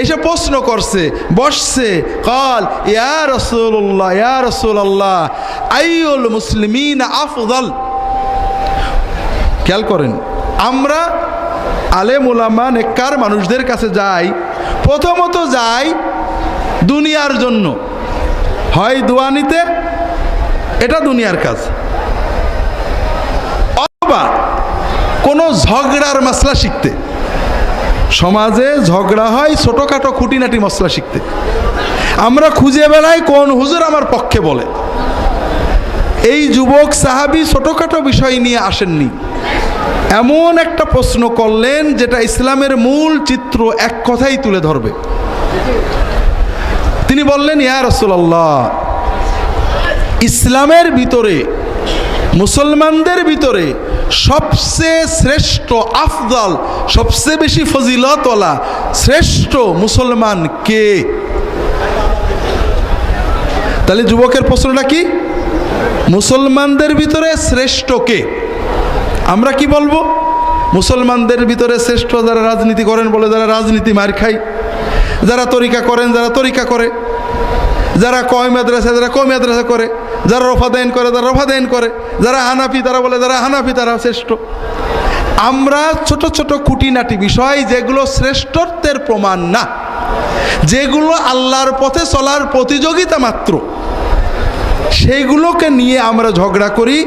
এসে প্রশ্ন করছে, বসছে, কাল ইয়া রাসূলুল্লাহ, ইয়া রাসূলুল্লাহ, আইয়ুল মুসলিমিন আফদল। খেয়াল করেন, আমরা আলেম ওলামা নেককার মানুষদের কাছে যাই, প্রথমত যাই দুনিয়ার জন্য, হয় দোয়া নিতে, এটা দুনিয়ার কাজ, অথবা কোনো ঝগড়ার মাসলা শিখতে। সমাজে ঝগড়া হয়, ছোটোখাটো খুঁটিনাটি মশলা শিখতে আমরা খুঁজে বেড়াই কোন হুজুর আমার পক্ষে বলে। এই যুবক সাহাবী ছোটোখাটো বিষয় নিয়ে আসেননি, এমন একটা প্রশ্ন করলেন যেটা ইসলামের মূল চিত্র এক কথাই তুলে ধরবে। তিনি বললেন, ইয়া রাসূলুল্লাহ, ইসলামের ভিতরে, মুসলমানদের ভিতরে সবচেয়ে শ্রেষ্ঠ, আফদল, সবচেয়ে বেশি ফজিলতওয়ালা শ্রেষ্ঠ মুসলমান কে? তাহলে যুবকের প্রশ্নটা কি? মুসলমানদের ভিতরে শ্রেষ্ঠ কে? আমরা কি বলবো? মুসলমানদের ভিতরে শ্রেষ্ঠ যারা রাজনীতি করেন বলে, যারা রাজনীতি মার খায়, যারা তরিকা করেন যারা তরিকা করে, যারা কয় মাদ্রাসা যারা কয় মাদ্রাসা করে, যারা রফাদাইন করে যারা রফাদাইন করে, যারা হানাফি তারা বলে যারা হানাফি তারা শ্রেষ্ঠ। আমরা ছোট ছোট খুঁটিনাটি বিষয় যেগুলো শ্রেষ্ঠত্বের প্রমাণ না, যেগুলো আল্লাহর পথে চলার প্রতিযোগিতা মাত্র, সেইগুলোকে নিয়ে আমরা ঝগড়া করি।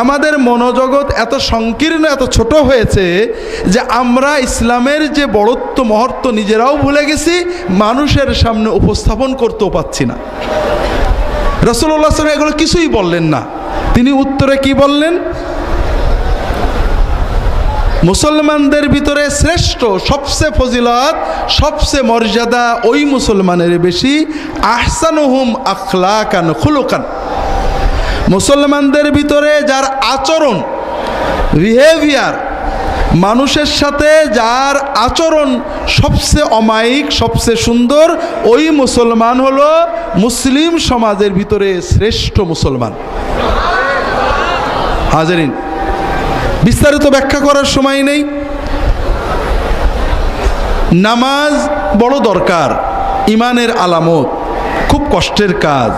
আমাদের মনোজগৎ এত সংকীর্ণ, এত ছোট হয়েছে যে আমরা ইসলামের যে বড়ত্ব মহত্ব নিজেরাও ভুলে গেছি, মানুষের সামনে উপস্থাপন করতেও পাচ্ছি না। রাসূলুল্লাহ সাল্লাল্লাহু আলাইহি ওয়াসাল্লাম এগুলো কিছুই বললেন না। তিনি উত্তরে কি বললেন? মুসলমানদের ভিতরে শ্রেষ্ঠ, সবচেয়ে ফজিলত, সবচেয়ে মর্যাদা ওই মুসলমানের বেশি, আহসানুহুম আখলাকান খুলুকান। মুসলমানদের ভিতরে যার আচরণ, বিহেভিয়ার, মানুষের সাথে যার আচরণ সবচেয়ে অমায়িক, সবচেয়ে সুন্দর, ওই মুসলমান হলো মুসলিম সমাজের ভিতরে শ্রেষ্ঠ মুসলমান। হাজারিন, বিস্তারিত ব্যাখ্যা করার সময় নেই। নামাজ বড় দরকার, ইমানের আলামত, খুব কষ্টের কাজ।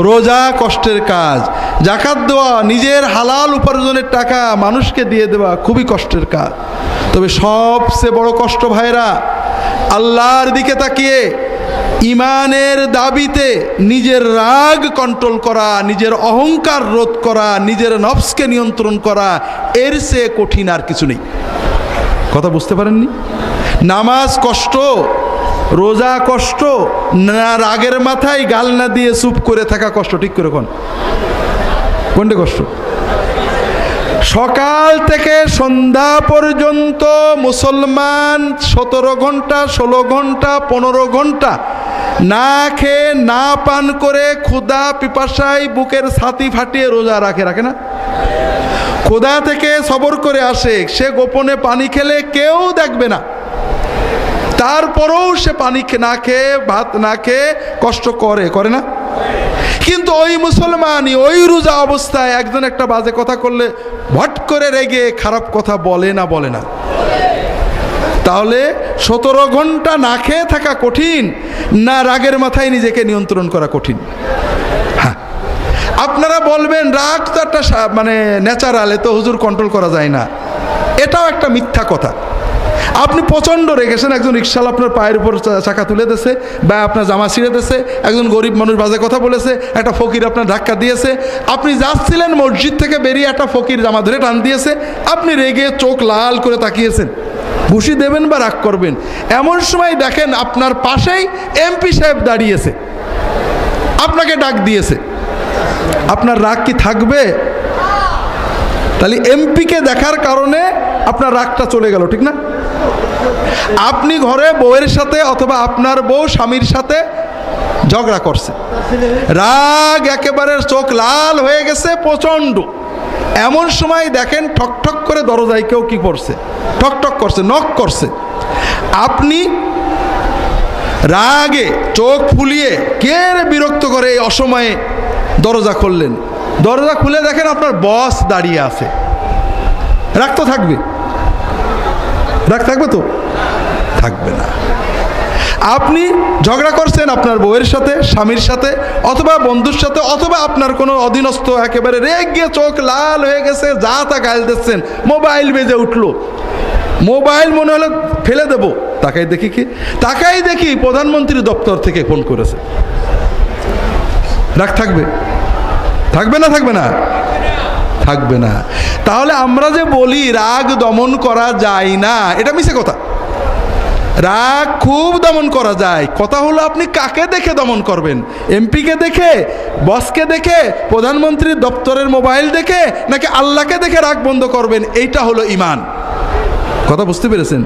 রোজা কষ্টের কাজ, জাকাত দেওয়া, নিজের হালাল উপার্জনের টাকা মানুষকে দিয়ে দেওয়া খুবই কষ্টের কাজ। তবে সবচেয়ে বড় কষ্ট ভাইরা, আল্লাহর দিকে তাকিয়ে ইমানের দাবিতে নিজের রাগ কন্ট্রোল করা, নিজের অহংকার রোধ করা, নিজের নফসকে নিয়ন্ত্রণ করা, এর চেয়ে কঠিন আর কিছু নেই। কথা বুঝতে পারেননি? নামাজ কষ্ট, রোজা কষ্ট, না রাগের মাথায় গাল না দিয়ে চুপ করে থাকা কষ্ট? ঠিক করে কোনটা কষ্ট? সকাল থেকে সন্ধ্যা পর্যন্ত মুসলমান 17 ঘন্টা 16 ঘন্টা 15 ঘন্টা না খেয়ে না পান করে ক্ষুধা পিপাসায় বুকের ছাতি ফাটিয়ে রোজা রাখে না? ক্ষুধা থেকে সবর করে আসে, সে গোপনে পানি খেলে কেউ দেখবে না, তারপরেও সে পানি না খেয়ে ভাত না খেয়ে কষ্ট করে না? কিন্তু ওই মুসলমানই ওই রোজা অবস্থায় একজন একটা বাজে কথা করলে ভট করে রেগে খারাপ কথা বলে না? তাহলে 17 ঘন্টা না খেয়ে থাকা কঠিন, না রাগের মাথায় নিজেকে নিয়ন্ত্রণ করা কঠিন? হ্যাঁ, আপনারা বলবেন রাগ তো একটা মানে ন্যাচারাল, তো হুজুর কন্ট্রোল করা যায় না। এটাও একটা মিথ্যা কথা। আপনি প্রচণ্ড রেগেছেন, একজন রিক্সাওয়ালা আপনার পায়ের উপর চাকা তুলে দিয়েছে বা আপনার জামা ছিঁড়ে দিয়েছে, একজন গরিব মানুষ বাজে কথা বলেছে, একটা ফকির আপনার ধাক্কা দিয়েছে, আপনি যাচ্ছিলেন মসজিদ থেকে বেরিয়ে একটা ফকির জামা ধরে টান দিয়েছে, আপনি রেগে চোখ লাল করে তাকিয়েছেন, ঘুষি দেবেন বা রাগ করবেন। এমন সময় দেখেন আপনার পাশেই এমপি সাহেব দাঁড়িয়েছে, আপনাকে ডাক দিয়েছে, আপনার রাগ কি থাকবে? তাহলে এমপিকে দেখার কারণে আপনার রাগটা চলে গেল, ঠিক না? আপনি ঘরে বউয়ের সাথে অথবা আপনার বউ স্বামীর সাথে ঝগড়া করছে, রাগ একেবারে চোখ লাল হয়ে গেছে প্রচণ্ড। এমন সময় দেখেন ঠক করে দরজায় কেউ কি করছে, ঠক করছে, নক করছে। আপনি রাগে চোখ ফুলিয়ে কে বিরক্ত করে এই অসময়ে দরজা খুললেন, দরজা খুলে দেখেন আপনার বস দাঁড়িয়ে আছে, রাগ তো থাকবে? রাগ থাকবে তো? থাকবে না। আপনি ঝগড়া করছেন আপনার বউয়ের সাথে, স্বামীর সাথে, অথবা বন্ধুর সাথে, অথবা আপনার কোনো অধীনস্থ, একেবারে রেগে চোখ লাল হয়ে গেছে, যা তা গাল দিচ্ছেন, মোবাইল বেজে উঠলো, মোবাইল মনে হলো ফেলে দেব, তাকাই দেখি প্রধানমন্ত্রী দপ্তর থেকে ফোন করেছে। রাগ থাকবে? থাকবে না? থাকবে না। তাহলে আমরা যে বলি রাগ দমন করা যায় না, এটা মিছে কথা। রাগ খুব দমন করা যায়। কথা হলো আপনি কাকে দেখে দমন করবেন? এমপিকে দেখে, বসকে দেখে, প্রধানমন্ত্রীর দপ্তরের মোবাইল দেখে, নাকি আল্লাহকে দেখে রাগ বন্ধ করবেন? এইটা হলো ঈমান। কথা বুঝতে পেরেছেন?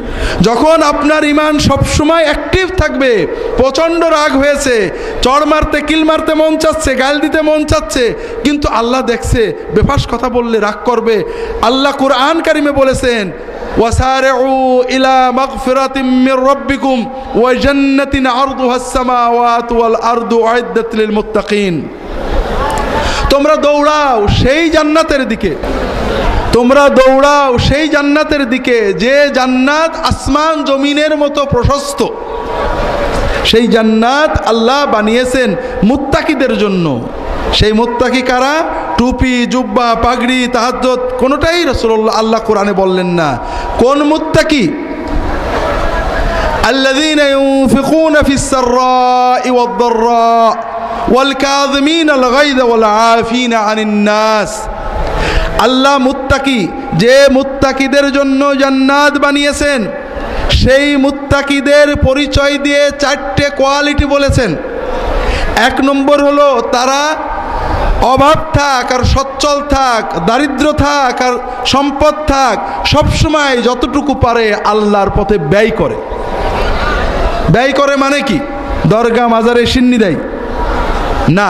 যখন আপনার ঈমান সবসময় অ্যাক্টিভ থাকবে, প্রচণ্ড রাগ হয়েছে, চড় মারতে কিল মারতে মন চাচ্ছে, গাল দিতে মন চাচ্ছে, কিন্তু আল্লাহ দেখছে, বেফাস কথা বললে রাগ করবে। আল্লাহ কুরআন কারিমে বলেছেন, ওয়াসারিউ ইলা মাগফিরাতিম মির রাব্বিকুম ওয়া জান্নাতিন আরদুহাস সামাওয়াতু ওয়াল আরদু উইদ্দাত লিল মুত্তাকিন। তোমরা দৌড়াও সেই জান্নাতের দিকে, তোমরা দৌড়াও সেই জান্নাতের দিকে যে জান্নাত আসমান জমিনের মতো প্রশস্ত। সেই জান্নাত আল্লাহ বানিয়েছেন মুত্তাকিদের জন্য। সেই মুত্তাকি কারা? টুপি, জুব্বা, পাগড়ি, তাহাজ্জুদ কোনোটাই রাসূলুল্লাহ আল্লাহ কোরআনে বললেন না। কোন মুত্তাকি? আল্লাযীনা ইউনফিকুনা ফিস সাররাই ওয়াদ দাররা ওয়াল কাযিমিনাল গায়যা ওয়াল আফিনা আনিন নাস। আল্লাহ মুত্তাকি, যে মুত্তাকিদের জন্য জান্নাত বানিয়েছেন, সেই মুত্তাকিদের পরিচয় দিয়ে 4টে কোয়ালিটি বলেছেন। 1 নম্বর হলো তারা অভাব থাক আর সচ্ছল থাক, দারিদ্র থাক আর সম্পদ থাক, সবসময় যতটুকু পারে আল্লাহর পথে ব্যয় করে। ব্যয় করে মানে কি? দরগা মাজারে সিন্নি দেয় না,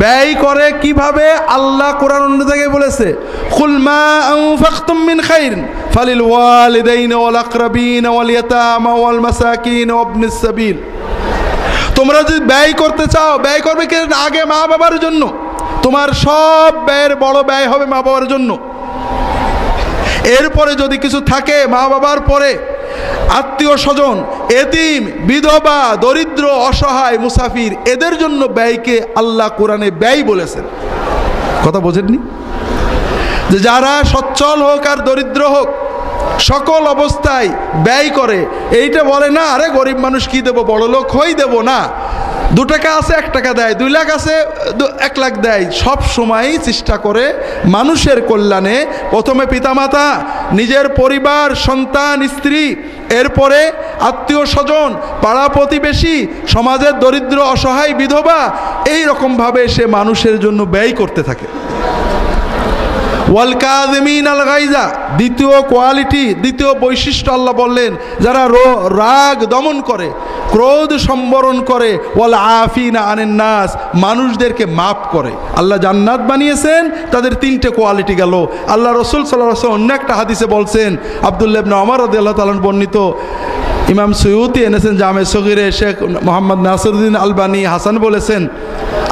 ব্যয় করে কিভাবে? আল্লাহ কোরআন অন্য জায়গায় বলেছে, কুল মা আনফাকতুম মিন খাইরিন ফালিল ওয়ালিদাইনি ওয়াল আকরাবিন ওয়াল ইয়াতামা ওয়াল মাসাকিন ওয়া ইবনিস সাবিল। তোমরা যদি ব্যয় করতে চাও, ব্যয় করবে কি? আগে মা বাবার জন্য। তোমার সব ব্যয়ের বড় ব্যয় হবে মা বাবার জন্য। এরপরে যদি কিছু থাকে, মা বাবার পরে আত্মীয় স্বজন, এতিম, বিধবা, দরিদ্র, অসহায়, মুসাফির, এদের জন্য ব্যয়কে আল্লাহ কোরআনে ব্যয় বলেছেন। কথা বোঝেননি? যে যারা সচ্ছল হোক আর দরিদ্র হোক, সকল অবস্থায় ব্যয় করে। এইটা বলে না আরে গরিব মানুষ কি দেবো, বড় লোক হই দেবো না। 2 টাকা আছে 1 টাকা দেয়, 2 লাখ আছে 1 লাখ দেয়। সব সময়ই চেষ্টা করে মানুষের কল্যাণে, প্রথমে পিতামাতা, নিজের পরিবার, সন্তান, স্ত্রী, এরপরে আত্মীয় স্বজন, পাড়া প্রতিবেশী, সমাজের দরিদ্র অসহায় বিধবা, এই রকমভাবে সে মানুষের জন্য ব্যয় করতে থাকে। ওয়াল কাযিমিন আল গাইজা, দ্বিতীয় কোয়ালিটি, দ্বিতীয় বৈশিষ্ট্য আল্লাহ বললেন, যারা রাগ দমন করে, ক্রোধ সম্বরণ করে, ওয়াল আফিনা আনিন নাস, মানুষদেরকে মাফ করে। আল্লাহ জান্নাত বানিয়েছেন, তাদের 3টে কোয়ালিটি গেল। আল্লাহ রসুল সাল্লাল্লাহু আলাইহি ওয়াসাল্লাম অন্য একটা হাদিসে বলছেন, আব্দুল্লাহ ইবনে ওমর রাদিয়াল্লাহু তাআলা বর্ণিত, ইমাম সুয়ুতি এনেছেন জামে সগীরে, শেখ মোহাম্মদ নাসিরউদ্দিন আলবানী হাসান বলেছেন,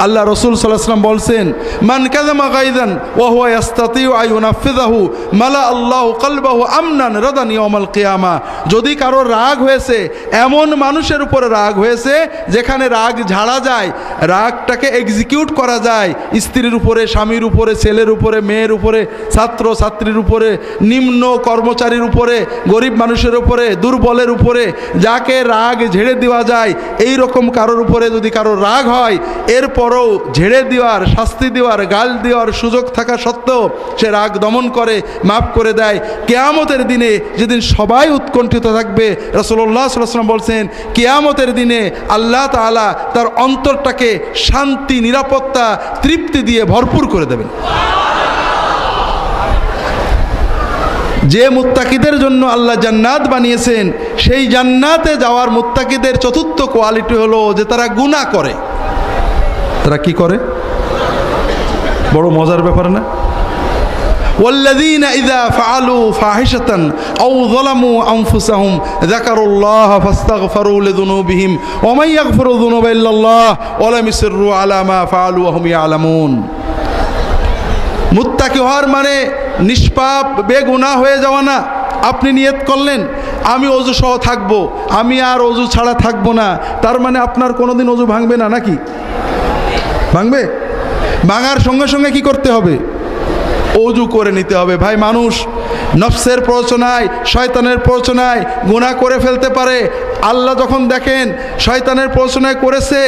আল্লাহ রসুল সাল্লাল্লাহু আলাইহি ওয়াসাল্লাম বলছেন, মান কাযামা গায়যান ওয়া হুয়া ইস্তাতিউ আন ইউনাফিযাহু মালা আল্লাহু কলবাহু আমনান রাদান ইয়াউমাল কিয়ামা। যদি কারো রাগ হয়েছে, এমন মানুষের উপরে রাগ হয়েছে যেখানে রাগ ঝাড়া যায়, রাগটাকে এক্সিকিউট করা যায়, স্ত্রীর উপরে, স্বামীর উপরে, ছেলের উপরে, মেয়ের উপরে, ছাত্র ছাত্রীর উপরে, নিম্ন কর্মচারীর উপরে, গরিব মানুষের উপরে, দুর্বলের উপরে, যাকে রাগ ঝেড়ে দেওয়া যায়, এই রকম কারোর উপরে যদি কারো রাগ হয়, এরপরও ঝেড়ে দেওয়ার, শাস্তি দেওয়ার, গাল দেওয়ার সুযোগ থাকা সত্ত্বেও সে রাগ দমন করে, মাফ করে দেয়, কিয়ামতের দিনে যেদিন সবাই উৎকণ্ঠিত থাকবে, রাসূলুল্লাহ সাল্লাল্লাহু আলাইহি ওয়াসাল্লাম বলছেন, কিয়ামতের দিনে আল্লাহ তাআলা তার অন্তরটাকে শান্তি, নিরাপত্তা, তৃপ্তি দিয়ে ভরপুর করে দেবেন। যে মুত্তাকিদের জন্য আল্লাহ জান্নাত বানিয়েছেন, সেই জান্নাতে যাওয়ার মুত্তাকিদের চতুর্থ কোয়ালিটি হলো যে তারা গুনাহ করে। তারা কি করে? বড় মজার ব্যাপার না? والذين إذا فعلوا فاحشة أو ظلموا أنفسهم ذكروا الله فاستغفروا لذنوبهم ومن يغفر الذنوب إلا الله ولم يصروا على ما فعلوا وهم يعلمون। মুত্তাকি হওয়ার মানে নিষ্পাপ বেগুনাহ হয়ে যাওয়া না। আপনি নিয়ত করলেন আমি ওযু সহ থাকবো, আমি আর ওযু ছাড়া থাকবো না, তার মানে আপনার কোনোদিন ওযু ভাঙবে না নাকি? ভাঙবে? ভাঙার সঙ্গে সঙ্গে কি করতে হবে? ওযু করে নিতে হবে। ভাই, মানুষ নফসের প্ররোচনায়, শয়তানের প্ররোচনায় গুনাহ করে ফেলতে পারে। আল্লাহ যখন দেখেন শয়তানের প্ররোচনায় করেছে,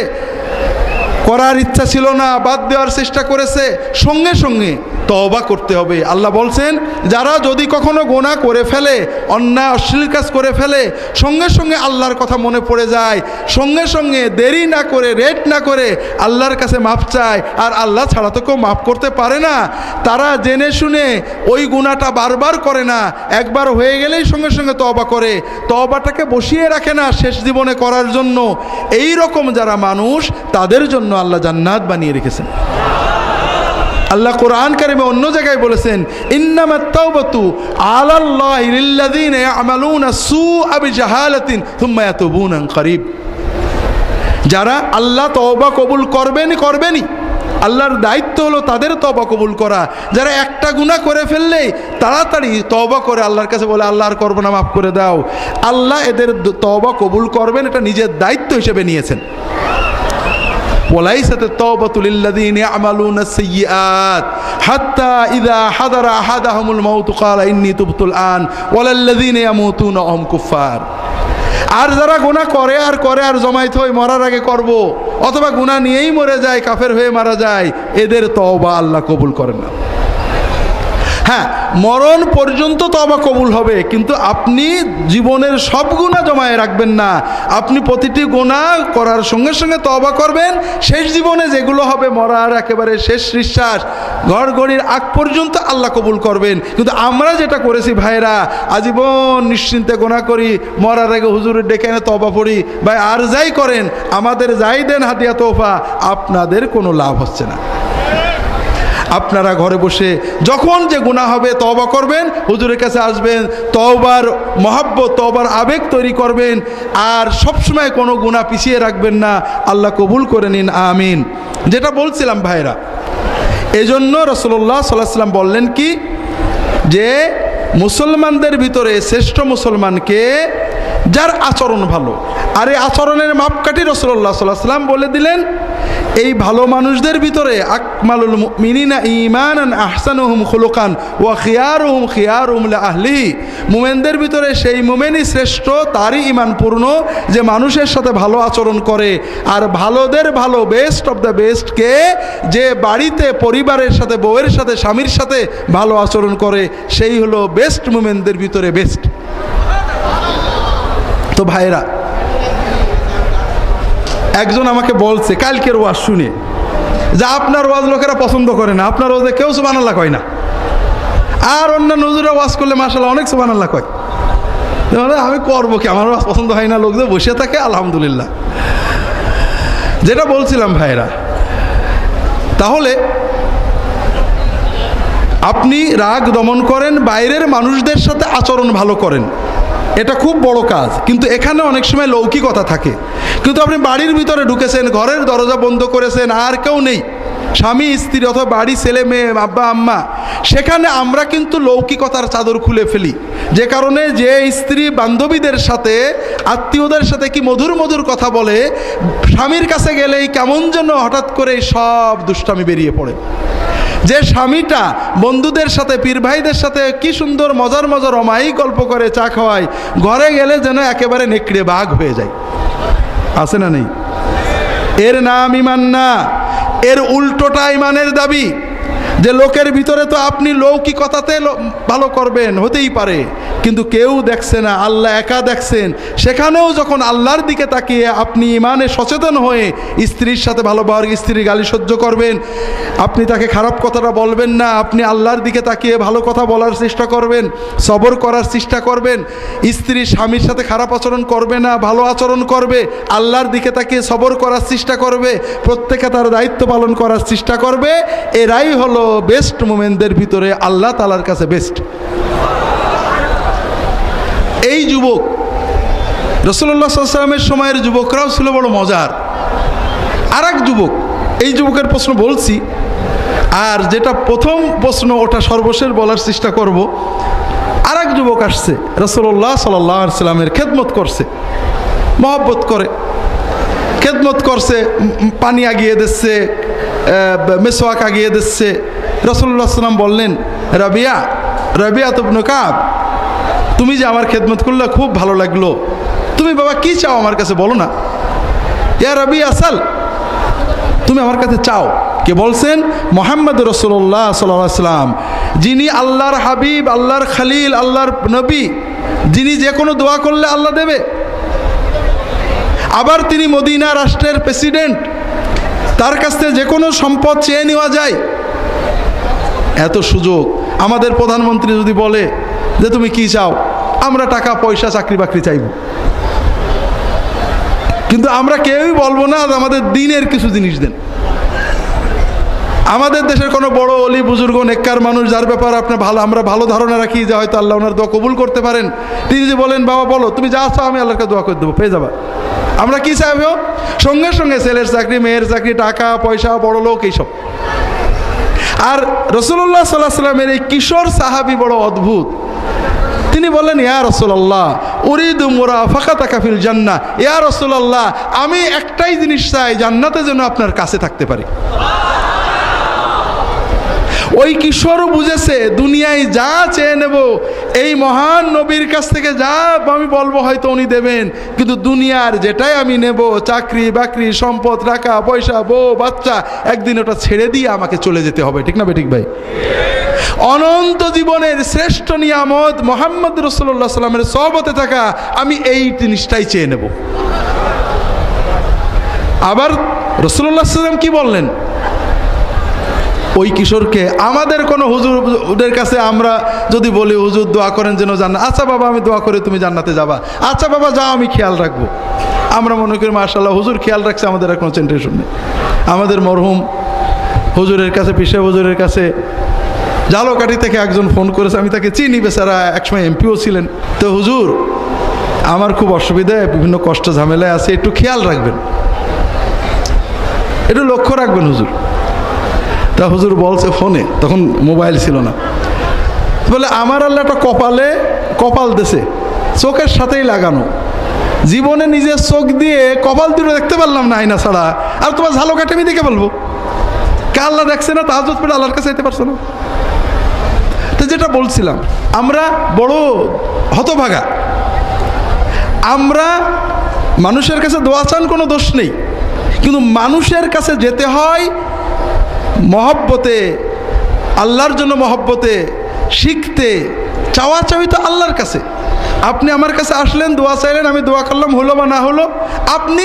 করার ইচ্ছা ছিল না, বাদ দেওয়ার চেষ্টা করেছে, সঙ্গে সঙ্গে তওবা করতে হবে। আল্লাহ বলছেন, যারা যদি কখনো গুনাহ করে ফেলে, অন্যায় অশ্লীল কাজ করে ফেলে, সঙ্গে সঙ্গে আল্লাহর কথা মনে পড়ে যায়, সঙ্গে সঙ্গে দেরি না করে, রেট না করে আল্লাহর কাছে মাপ চায়, আর আল্লাহ ছাড়া তো কেউ মাপ করতে পারে না, তারা জেনে শুনে ওই গুনাহটা বারবার করে না, একবার হয়ে গেলেই সঙ্গে সঙ্গে তওবা করে, তওবাটাকে বসিয়ে রাখে না শেষ জীবনে করার জন্য। এই রকম যারা মানুষ, তাদের জন্য আল্লাহ জান্নাত বানিয়ে রেখেছেন। আল্লাহ কোরআন কারিমে অন্য জায়গায় বলেছেন, ইন্নামাত তাওবাতু আলাল্লাহি লিল্লাযিনা ইয়ামালুনা সুআ বিজাহালাতিন সুম্মা ইয়াতুবুনা করিব। যারা আল্লাহ তওবা কবুল করবেনই, আল্লাহর দায়িত্ব হলো তাদের তওবা কবুল করা। যারা একটা গুনাহ করে ফেললেই তাড়াতাড়ি তওবা করে আল্লাহর কাছে বলে, আল্লাহ আর করবো না, মাফ করে দাও, আল্লাহ এদের তওবা কবুল করবেন, এটা নিজের দায়িত্ব হিসেবে নিয়েছেন। ওয়ালাইসাত আত-তাওবাতু লিল্লাযিনা ইয়ামালুনা আস-সাইয়্যাত হাত্তা ইযা হাদারা আহাদাহুমুল মাউত ক্বালা ইন্নী তুবতুল আন ওয়ালাল্লাযিনা ইয়ামুতুনা ওয়া হুম কুফফার। আর যারা গুনাহ করে আর জমায়েত হয়ে মরার আগে করব, অথবা গুনাহ নিয়েই মরে যায়, কাফের হয়ে মারা যায়, এদের তওবা আল্লাহ কবুল করেন না। হ্যাঁ, মরণ পর্যন্ত তওবা কবুল হবে, কিন্তু আপনি জীবনের সব গুনাহ জমায়ে রাখবেন না। আপনি প্রতিটি গুনাহ করার সঙ্গে সঙ্গে তওবা করবেন, শেষ জীবনে যেগুলো হবে, মরার একেবারে শেষ নিঃশ্বাস, ঘড়ঘড়ির আগ পর্যন্ত আল্লাহ কবুল করবেন। কিন্তু আমরা যেটা করেছি ভাইরা, আজীবন নিশ্চিন্তে গুনাহ করি, মরার আগে হুজুরের ডেকে এনে তওবা পড়ি। ভাই, আর যাই করেন, আমাদের যাই দেন হাদিয়া তোফা, আপনাদের কোনো লাভ হচ্ছে না। আপনারা ঘরে বসে যখন যে গুনাহ হবে তওবা করবেন, হুজুরের কাছে আসবেন, তওবার মহব্বত, তওবার আবেগ তৈরি করবেন, আর সবসময় কোনো গুনাহ পিছিয়ে রাখবেন না। আল্লাহ কবুল করে নিন, আমিন। যেটা বলছিলাম ভাইরা, এজন্য রাসূলুল্লাহ সাল্লাল্লাহু আলাইহি ওয়াসাল্লাম বললেন কি, যে মুসলমানদের ভিতরে শ্রেষ্ঠ মুসলমানকে যার আচরণ ভালো, আর এই আচরণের মাপকাঠি রাসূলুল্লাহ সাল্লাল্লাহু আলাইহি ওয়াসাল্লাম বলে দিলেন, এই ভালো মানুষদের ভিতরে আকমালুল মুমিনিনা ঈমানান আহসানুহুম খুলুকান ওয়া খিয়ারুহুম খিয়ারুহুম লিআহলিহি, মুমিনদের ভিতরে সেই মুমিনই শ্রেষ্ঠ, তারই ঈমান পূর্ণ যে মানুষের সাথে ভালো আচরণ করে। আর ভালোদের ভালো, বেস্ট অফ দ্য বেস্ট কে? যে বাড়িতে পরিবারের সাথে, বউয়ের সাথে, স্বামীর সাথে ভালো আচরণ করে, সেই হলো বেস্ট মুমিনদের ভিতরে বেস্ট। তো ভাইরা, একজন আমাকে বলছে কালকের ওয়াজ শুনে যে আপনার ওয়াজ লোকেরা পছন্দ করে না, আপনার ওয়াজে কেউ সুবহানাল্লাহ কয় না, আর অন্যান্য হুজুরা ওয়াজ করলে মাশাআল্লাহ অনেক সুবহানাল্লাহ কয়। আমি করবো কি, আমার ওয়াজ পছন্দ হয় না, লোকদের বসে থাকে আলহামদুলিল্লাহ। যেটা বলছিলাম ভাইরা, তাহলে আপনি রাগ দমন করেন, বাইরের মানুষদের সাথে আচরণ ভালো করেন, এটা খুব বড় কাজ। কিন্তু এখানে অনেক সময় লৌকিকতা থাকে। কিন্তু আপনি বাড়ির ভিতরে ঢুকেছেন, ঘরের দরজা বন্ধ করেছেন, আর কেউ নেই, স্বামী স্ত্রী অথবা বাড়ি ছেলে মেয়ে আব্বা আম্মা, সেখানে আমরা কিন্তু লৌকিকতার চাদর খুলে ফেলি। যে কারণে যে স্ত্রী বান্ধবীদের সাথে, আত্মীয়দের সাথে কি মধুর মধুর কথা বলে, স্বামীর কাছে গেলেই কেমন যেন হঠাৎ করে সব দুষ্টামি বেরিয়ে পড়ে। যে স্বামীটা বন্ধুদের সাথে, পীর ভাইদের সাথে কি সুন্দর মজার মজার অমায়িক গল্প করে, চা খাওয়ায়, ঘরে গেলে যেন একেবারে নেকড়ে বাঘ হয়ে যায়। আছে না নেই? এর নাম ঈমান না, এর উল্টোটা ঈমানের দাবি। যে লোকের ভিতরে তো আপনি লৌকিকতাতে ভালো করবেন, হতেই পারে, কিন্তু কেউ দেখছে না, আল্লাহ একা দেখছেন। সেখানেও যখন আল্লাহর দিকে তাকিয়ে আপনি ঈমানে সচেতন হয়ে স্ত্রীর সাথে ভালো ব্যবহার, স্ত্রীর গালি সহ্য করবেন, আপনি তাকে খারাপ কথাটা বলবেন না, আপনি আল্লাহর দিকে তাকিয়ে ভালো কথা বলার চেষ্টা করবেন, সবর করার চেষ্টা করবেন, স্ত্রী স্বামীর সাথে খারাপ আচরণ করবে না, ভালো আচরণ করবে, আল্লাহর দিকে তাকিয়ে সবর করার চেষ্টা করবে, প্রত্যেকে তার দায়িত্ব পালন করার চেষ্টা করবে, এরাই হলো বেস্ট মুমিনদের ভিতরে আল্লাহ তাআলার কাছে বেস্ট। এই যুবক, রাসূলুল্লাহ সাল্লাল্লাহু আলাইহি ওয়াসাল্লামের সময়ের যুবকরাও ছিল বড় মজার। আর এক যুবক, এই যুবকের প্রশ্ন বলছি, আর যেটা প্রথম প্রশ্ন ওটা সর্বশেষ বলার চেষ্টা করব। আর এক যুবক আসছে, রাসূলুল্লাহ সাল্লাল্লাহু আলাইহি ওয়াসাল্লামের খেদমত করছে, মহব্বত করে খেদমত করছে, পানি আগিয়ে দিচ্ছে, মেসওয়াক আগিয়ে দিচ্ছে। রাসূলুল্লাহ সাল্লাল্লাহু আলাইহি ওয়াসাল্লাম বললেন, রাবিয়া ইবনে কাব, তুমি যে আমার খেদমত করলে খুব ভালো লাগলো, তুমি বাবা কি চাও আমার কাছে বলো না। ইয়া রাবিয়া সাল, তুমি আমার কাছে চাও। কে বলছেন? মুহাম্মদ রাসূলুল্লাহ সাল্লাল্লাহু আলাইহি ওয়াসাল্লাম, যিনি আল্লাহর হাবিব, আল্লাহর খলিল, আল্লাহর নবী, যিনি যে কোনো দোয়া করলে আল্লাহ দেবে। আবার তিনি মদিনা রাষ্ট্রের প্রেসিডেন্ট, তার কাছ থেকে যে কোনো সম্পদ চেয়ে নেওয়া যায়। এত সুযোগ আমাদের প্রধানমন্ত্রী যদি বলে যে তুমি কি চাও, আমরা টাকা পয়সা চাকরি বাকরি চাইব, কিন্তু আমরা কেউই বলবো না আমাদের দিনের কিছু জিনিস দেন। আমাদের দেশের কোনো বড় অলি বুজুর্গ নেককার মানুষ, যার ব্যাপারে আমরা ভালো ধারণা রাখি যে হয়তো আল্লাহ ওনার দোয়া কবুল করতে পারেন, তিনি যদি বলেন বাবা বলো তুমি যা চাও, আমি আল্লাহকে দোয়া করে দেবো, পেয়ে যাবা। আমরা কি চাইব? সঙ্গে সঙ্গে ছেলের চাকরি, মেয়ের চাকরি, টাকা পয়সা, বড় লোক, এইসব। আর রাসূলুল্লাহ সাল্লাল্লাহু আলাইহি ওয়াসাল্লামের এই কিশোর সাহাবী বড় অদ্ভুত। তিনি বললেন, ইয়া রাসূলুল্লাহ উরিদু মুরাফাকাতাকা ফিল জান্নাহ, ইয়া রাসূলুল্লাহ আমি একটাই জিনিস চাই, জান্নাতে যেন আপনার কাছে থাকতে পারি। ওই কিশোরও বুঝেছে দুনিয়ায় যা চেয়ে নেব, এই মহান নবীর কাছ থেকে যা আমি বলবো হয়তো উনি দেবেন, কিন্তু দুনিয়ার যেটাই আমি নেব, চাকরি বাকরি, সম্পদ, টাকা পয়সা, বউ বাচ্চা, একদিন ওটা ছেড়ে দিয়ে আমাকে চলে যেতে হবে। ঠিক না বেঠিক ভাই? অনন্ত জীবনের শ্রেষ্ঠ নিয়ামত মুহাম্মদ রাসূলুল্লাহ সাল্লাল্লাহু আলাইহি ওয়াসাল্লামের সহবতে থাকা, আমি এই জিনিসটাই চেয়ে নেব। আবার রাসূলুল্লাহ সাল্লাল্লাহু আলাইহি ওয়াসাল্লাম কি বললেন ওই কিশোরকে? আমাদের কোনো হুজুরদের কাছে আমরা যদি বলি হুজুর দোয়া করেন যেন জান্নাত, আচ্ছা বাবা আমি দোয়া করে তুমি জান্নাতে যাবা, আচ্ছা বাবা যাও আমি খেয়াল রাখবো। আমরা মনে করি মাশাআল্লাহ হুজুর খেয়াল রাখছে, আমাদের আর কোনো টেনশন নেই। আমাদের মরহুম হুজুরের কাছে, পিসে হুজুরের কাছে জালকাঠি থেকে একজন ফোন করেছে, আমি তাকে চিনি, বেচারা একসময় এমপিও ছিলেন। তো হুজুর আমার খুব অসুবিধায়, বিভিন্ন কষ্ট ঝামেলায় আছে, একটু খেয়াল রাখবেন, একটু লক্ষ্য রাখবেন হুজুর। তা হুজুর বলছে ফোনে, তখন মোবাইল ছিল না, বলে আমার আল্লাহটা কপাল দেশে চোখের সাথেই লাগানো, জীবনে নিজের চোখ দিয়ে কপাল দুটো দেখতে পারলাম না আয়না ছাড়া, আর তোমার ঝালো কাটে আমি দেখে বলবো কে আল্লাহ দেখছে না, তাহাজ্জুদ পড়ে আল্লাহর কাছে যেতে পারছো না? তো যেটা বলছিলাম, আমরা বড় হতভাগা। আমরা মানুষের কাছে দোয়া চান, কোনো দোষ নেই, কিন্তু মানুষের কাছে যেতে হয় মহব্বতে, আল্লাহর জন্য মহব্বতে, শিখতে। চাওয়া চাওয়ি তো আল্লাহর কাছে। আপনি আমার কাছে আসলেন, দোয়া চাইলেন, আমি দোয়া করলাম, হলো বা না হলো, আপনি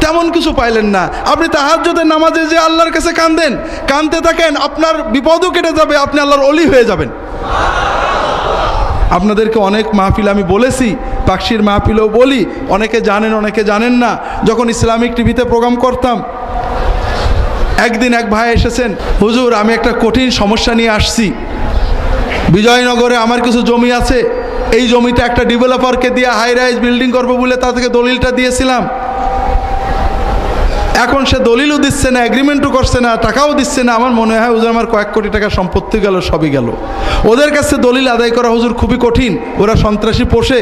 তেমন কিছু পাইলেন না। আপনি তাহাজ্জুদের নামাজে যে আল্লাহর কাছে কাঁদেন, কাঁদতে থাকেন, আপনার বিপদও কেটে যাবে, আপনি আল্লাহর ওলি হয়ে যাবেন। আপনাদেরকে অনেক মাহফিল আমি বলেছি, পাকশির মাহফিলেও বলি, অনেকে জানেন অনেকে জানেন না। যখন ইসলামিক টিভিতে প্রোগ্রাম করতাম, একদিন এক ভাই এসেছেন, হুজুর আমি একটা কঠিন সমস্যা নিয়ে আসছি, বিজয়নগরে আমার কিছু জমি আছে, এই জমিটা একটা ডেভেলপারকে দিয়ে হাই রাইজ বিল্ডিং করবো বলে তা থেকে দলিলটা দিয়েছিলাম, এখন সে দলিলও দিচ্ছে না, এগ্রিমেন্টও করছে না, টাকাও দিচ্ছে না। আমার মনে হয় হুজুর আমার কয়েক কোটি টাকা সম্পত্তি গেল, সবই গেল। ওদের কাছে দলিল আদায় করা হুজুর খুবই কঠিন, ওরা সন্ত্রাসী পোষে।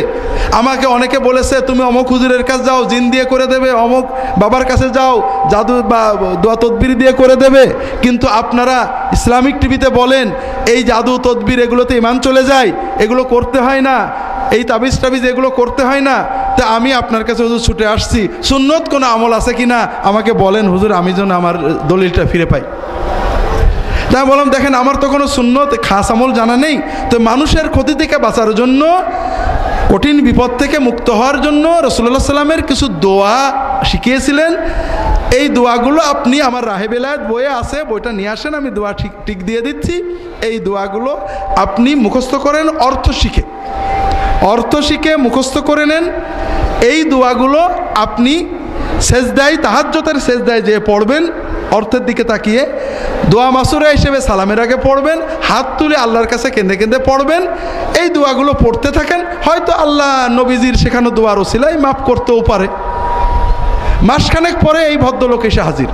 আমাকে অনেকে বলেছে তুমি অমুক হুজুরের কাছে যাও, জিন দিয়ে করে দেবে, অমুক বাবার কাছে যাও, জাদু বা দোয়া তদবির দিয়ে করে দেবে। কিন্তু আপনারা ইসলামিক টিভিতে বলেন এই জাদু তদবির এগুলোতে ইমান চলে যায়, এগুলো করতে হয় না, এই তাবিজ টাবিজ এগুলো করতে হয় না। তা আমি আপনার কাছে হুজুর ছুটে আসছি, সুন্নত কোনো আমল আছে কি না আমাকে বলেন হুজুর, আমি যেন আমার দলিলটা ফিরে পাই। তাই বললাম দেখেন আমার তো কোনো সুন্নত খাস আমল জানা নেই, তো মানুষের ক্ষতি থেকে বাঁচার জন্য, কঠিন বিপদ থেকে মুক্ত হওয়ার জন্য রাসূলুল্লাহ সাল্লামের কিছু দোয়া শিখিয়েছিলেন। এই দোয়াগুলো আপনি আমার রাহে বেলায়েত বইয়ে আছে, বইটা নিয়ে আসেন, আমি দোয়া ঠিক দিয়ে দিচ্ছি। এই দোয়াগুলো আপনি মুখস্থ করেন, অর্থ শিখে মুখস্থ করে নেন। এই দোয়াগুলো আপনি সেজদায়, তাহাজ্জুদের সেজদায় যে পড়বেন, অর্থের দিকে তাকিয়ে দোয়া মাসুরা হিসেবে সালামের আগে পড়বেন, হাত তুলে আল্লাহর কাছে কেঁদে কেঁদে পড়বেন। এই দোয়াগুলো পড়তে থাকেন, হয়তো আল্লাহ নবীজির শেখানো দোয়ার ওসিলায় মাফ করতেও পারে। মাসখানেক পরে এই ভদ্রলোক এসে হাজির,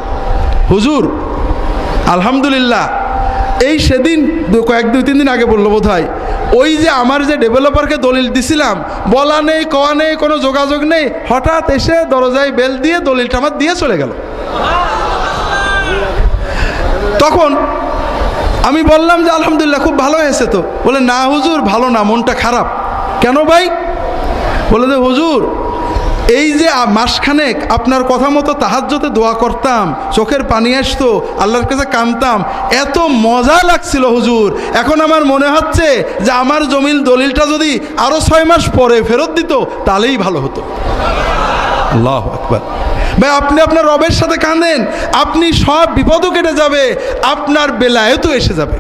হুজুর আলহামদুলিল্লাহ, এই সেদিন কয়েক 2-3 দিন আগে বললো বোধ হয়, ওই যে আমার যে ডেভেলপারকে দলিল দিছিলাম, বলা নেই কওয়া নেই, কোনো যোগাযোগ নেই, হঠাৎ এসে দরজায় বেল দিয়ে দলিলটা আমার দিয়ে চলে গেল। তখন আমি বললাম যে আলহামদুলিল্লাহ খুব ভালো হয়েছে তো। বলে না হুজুর ভালো না, মনটা খারাপ। কেন ভাই? বলে যে হুজুর এই যে মাসখানেক আপনার কথা মতো তাহাজ্জুদে দোয়া করতাম, চোখের পানি আসতো, আল্লাহর কাছে কাঁদতাম, এত মজা লাগছিল হুজুর, এখন আমার মনে হচ্ছে যে আমার জমির দলিলটা যদি আরো 6 মাস পরে ফেরত দিত তাহলেই ভালো হতো। আল্লাহু আকবার। ভাই আপনি আপনার রবের সাথে কাঁদেন, আপনি সব বিপদও কেটে যাবে, আপনার বেলায়েতও এসে যাবে।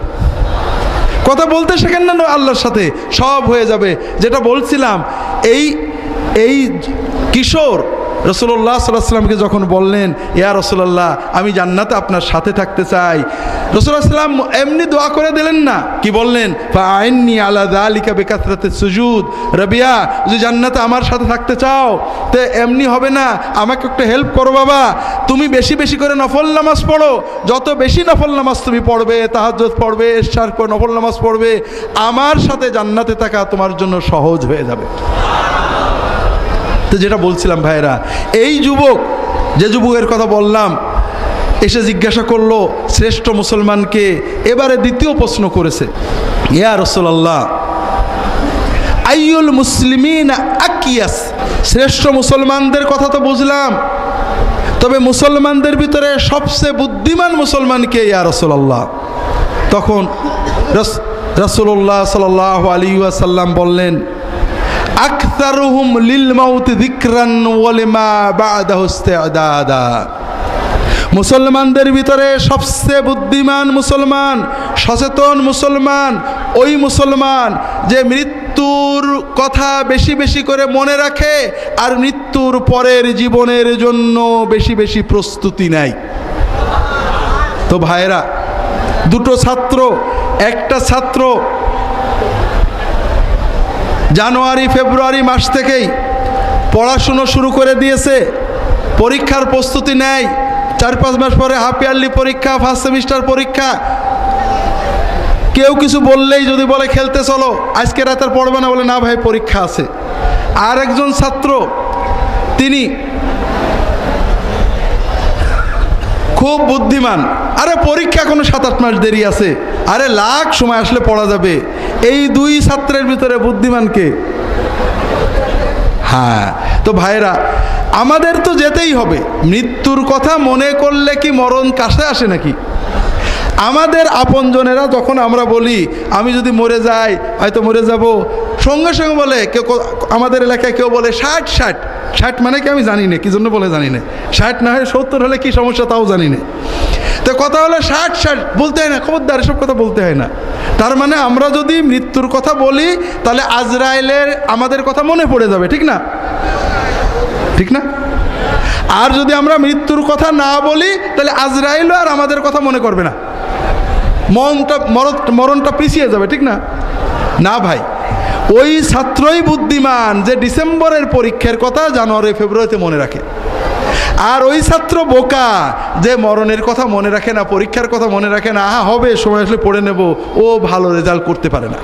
কথা বলতে শেখেন না আল্লাহর সাথে, সব হয়ে যাবে। যেটা বলছিলাম, এই কিশোর রাসূলুল্লাহ সাল্লাল্লাহু আলাইহি ওয়াসাল্লামকে যখন বললেন ইয়া রাসূলুল্লাহ আমি জান্নাতে আপনার সাথে থাকতে চাই, রাসূলুল্লাহ সাল্লাম এমনি দোয়া করে দিলেন না, কি বললেন? ফাআইন্নি আলা যালিকা বিকাসরাতিস সুজুদ। রাবিয়া যদি জান্নাতে আমার সাথে থাকতে চাও তো এমনি হবে না, আমাকে একটু হেল্প করো বাবা, তুমি বেশি বেশি করে নফল নামাজ পড়ো, যত বেশি নফল নামাজ তুমি পড়বে, তাহাজ্জুদ পড়বে, ইশরাক করে নফল নামাজ পড়বে, আমার সাথে জান্নাতে থাকা তোমার জন্য সহজ হয়ে যাবে। তো যেটা বলছিলাম ভাইরা, এই যুবক, যে যুবকের কথা বললাম, এসে জিজ্ঞাসা করলো শ্রেষ্ঠ মুসলমানকে, এবারে দ্বিতীয় প্রশ্ন করেছে, ইয়া রাসূলুল্লাহ আইয়ুল মুসলিমিন আকিয়াস। শ্রেষ্ঠ মুসলমানদের কথা তো বুঝলাম, তবে মুসলমানদের ভিতরে সবচেয়ে বুদ্ধিমান মুসলমানকে ইয়া রাসূলুল্লাহ? তখন রাসূলুল্লাহ সাল্লাল্লাহু আলাইহি ওয়াসাল্লাম বললেন আকসারুহুম লিল মাউত যিকরান ওয়া লিমা বা'দাহু ইসতি'দাদা। মুসলমানদের ভিতরে সবচেয়ে বুদ্ধিমান মুসলমান, সচেতন মুসলমান ওই মুসলমান যে মৃত্যুর কথা বেশি বেশি করে মনে রাখে আর মৃত্যুর পরের জীবনের জন্য বেশি বেশি প্রস্তুতি নেয়। তো ভাইরা, দুটো ছাত্র, একটা ছাত্র জানুয়ারি ফেব্রুয়ারি মাস থেকেই পড়াশুনো শুরু করে দিয়েছে, পরীক্ষার প্রস্তুতি নেয়, 4-5 মাস পরে হাফ ইয়ারলি পরীক্ষা, ফার্স্ট সেমিস্টার পরীক্ষা। কেউ কিছু বললেই যদি বলে খেলতে চলো, আজকে রাতে পড়বে না, বলে না ভাই পরীক্ষা আছে। আর একজন ছাত্র তিনি খুব বুদ্ধিমান। আরে পরীক্ষা কোনো 7-8 মাস দেরি আছে, আরে লাখ সময় আসলে পড়া যাবে। এই দুই ছাত্রের ভিতরে বুদ্ধিমান কে? হ্যাঁ, তো ভাইরা আমাদের তো যেতেই হবে। মৃত্যুর কথা মনে করলে কি মরণ কাছে আসে নাকি? আমাদের আপনজনেরা যখন আমরা বলি আমি যদি মরে যাই, হয়তো মরে যাব, সঙ্গে সঙ্গে বলে কেউ, আমাদের এলাকায় কেউ বলে 60 মানে কি আমি জানি না, কি জন্য বলে জানি না। 60 না হয় 70 হলে কি সমস্যা তাও জানি না। তো কথা হলো 60 বলতে হয় না, খবরদার এসব কথা বলতে হয় না। তার মানে আমরা যদি মৃত্যুর কথা বলি তাহলে আজরাইলের আমাদের কথা মনে পড়ে যাবে, ঠিক না? ঠিক না? আর যদি আমরা মৃত্যুর কথা না বলি তাহলে আজরাইলও আর আমাদের কথা মনে করবে না, মরণটা পিছিয়ে যাবে, ঠিক না? না ভাই, ওই ছাত্রই বুদ্ধিমান যে ডিসেম্বরের পরীক্ষার কথা জানুয়ারি ফেব্রুয়ারিতে মনে রাখে। আর ওই ছাত্র বোকা যে মরণের কথা মনে রাখে না, পরীক্ষার কথা মনে রাখে না, হবে সময় আসলে পড়ে নেব, ও ভালো রেজাল্ট করতে পারে না।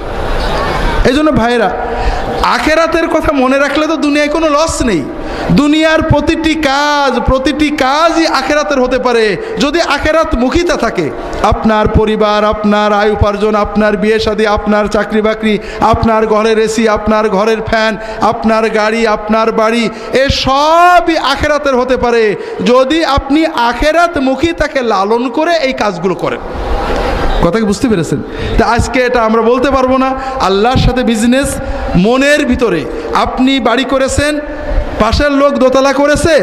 এই জন্য ভাইরা আখেরাতের কথা মনে রাখলে তো দুনিয়ায় কোনো লস নেই। দুনিয়ার প্রতিটি কাজই আখেরাতের হতে পারে যদি আখেরাত মুখিতা থাকে। আপনার পরিবার, আপনার আয় উপার্জন, আপনার বিয়ে শাদী, আপনার চাকরি বাকরি, আপনার ঘরের এসি, আপনার ঘরের ফ্যান, আপনার গাড়ি, আপনার বাড়ি, এ সবই আখেরাতের হতে পারে যদি আপনি আখেরাত মুখিতাকে লালন করে এই কাজগুলো করেন। কথা কি বুঝতে পেরেছেন? তা আজকে এটা আমরা বলতে পারবো না। আল্লাহর সাথে বিজনেস মনের ভিতরে। আপনি বাড়ি করেছেন, পাশের লোক দোতলা করেছে,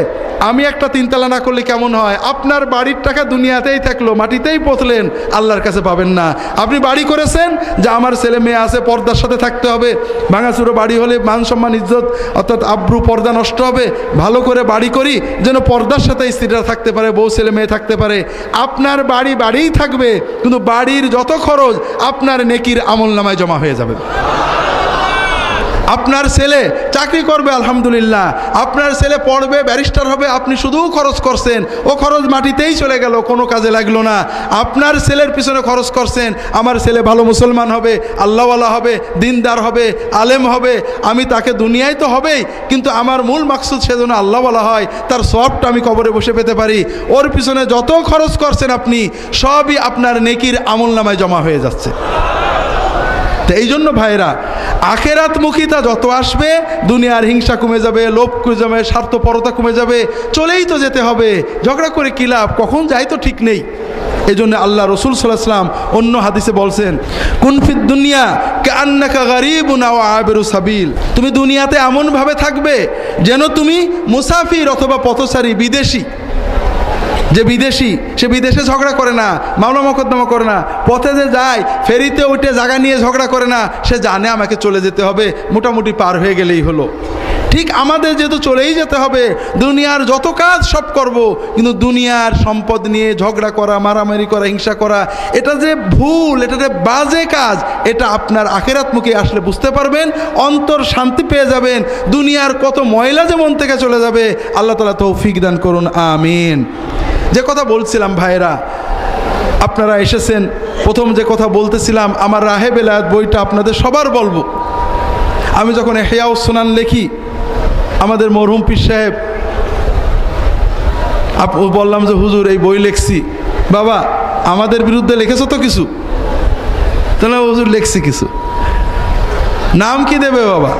আমি একটা 3তলা না করলে কেমন হয়? আপনার বাড়ির টাকা দুনিয়াতেই থাকলো, মাটিতেই পথলেন, আল্লাহর কাছে পাবেন না। আপনি বাড়ি করেছেন যে আমার ছেলে মেয়ে আছে, পর্দার সাথে থাকতে হবে। ভাঙাচুরো বাড়ি হলে মান সম্মান ইজ্জত অর্থাৎ আব্রু পর্দা নষ্ট হবে। ভালো করে বাড়ি করি যেন পর্দার সাথে স্ত্রীরা থাকতে পারে, বউ ছেলে মেয়ে থাকতে পারে। আপনার বাড়িই থাকবে, কিন্তু বাড়ির যত খরচ আপনার নেকির আমলনামায় জমা হয়ে যাবে। আপনার ছেলে চাকরি করবে, আলহামদুলিল্লাহ, আপনার ছেলে পড়বে, ব্যারিস্টার হবে, আপনি শুধু খরচ করছেন, ও খরচ মাটিতেই চলে গেল, কোনো কাজে লাগলো না। আপনার ছেলের পিছনে খরচ করছেন, আমার ছেলে ভালো মুসলমান হবে, আল্লাহওয়ালা হবে, দিনদার হবে, আলেম হবে, আমি তাকে দুনিয়ায় তো হবেই, কিন্তু আমার মূল মাকসুদ সেজন্য আল্লাহওয়ালা হয়, তার সবটা আমি কবরে বসে পেতে পারি। ওর পিছনে যত খরচ করছেন আপনি, সবই আপনার নেকির আমলনামায় জমা হয়ে যাচ্ছে। তো এই জন্য ভাইরা আখেরাত মুখিতা যত আসবে, দুনিয়ার হিংসা কমে যাবে, লোভ কমে যাবে, স্বার্থপরতা কমে যাবে। চলেই তো যেতে হবে, ঝগড়া করে কি লাভ? কখন যাই তো ঠিক নেই। এই জন্য আল্লাহ রসুল সাল্লাল্লাহু আলাইহি ওয়াসাল্লাম অন্য হাদিসে বলছেন, কুন ফিদ দুনিয়া কাআন্নাকা গারীবুন আও আবিরু সাবিল। তুমি দুনিয়াতে এমনভাবে থাকবে যেন তুমি মুসাফির অথবা পথচারী, বিদেশি। যে বিদেশি, সে বিদেশে ঝগড়া করে না, মামলা মোকদ্দমা করে না, পথে যে যায় ফেরিতে উঠে জায়গা নিয়ে ঝগড়া করে না, সে জানে আমাকে চলে যেতে হবে, মোটামুটি পার হয়ে গেলেই হলো। ঠিক আমাদের যেহেতু চলেই যেতে হবে, দুনিয়ার যত কাজ সব করব, কিন্তু দুনিয়ার সম্পদ নিয়ে ঝগড়া করা, মারামারি করা, হিংসা করা, এটা যে ভুল, এটা যে বাজে কাজ, এটা আপনার আখিরাতমুখী আসলে বুঝতে পারবেন, অন্তর শান্তি পেয়ে যাবেন। দুনিয়ার কত ময়লা যে মন থেকে চলে যাবে, আল্লাহ তাআলা তৌফিক দান করুন, আমিন। যে কথা বলছিলাম ভাইরা, আপনারা এসেছেন, প্রথম যে কথা বলতেছিলাম, আমার রাহে বেলায়েত বইটা আপনাদের সবার বলবো। আমি যখন ইহয়াউস সুনান লিখি, আমাদের মরহুম পীর সাহেব বললাম যে হুজুর এই বই লিখছি। বাবা আমাদের বিরুদ্ধে লিখেছো তো কিছু? তাহলে হুজুর লিখছি কিছু। নাম কি দেবে বাবা?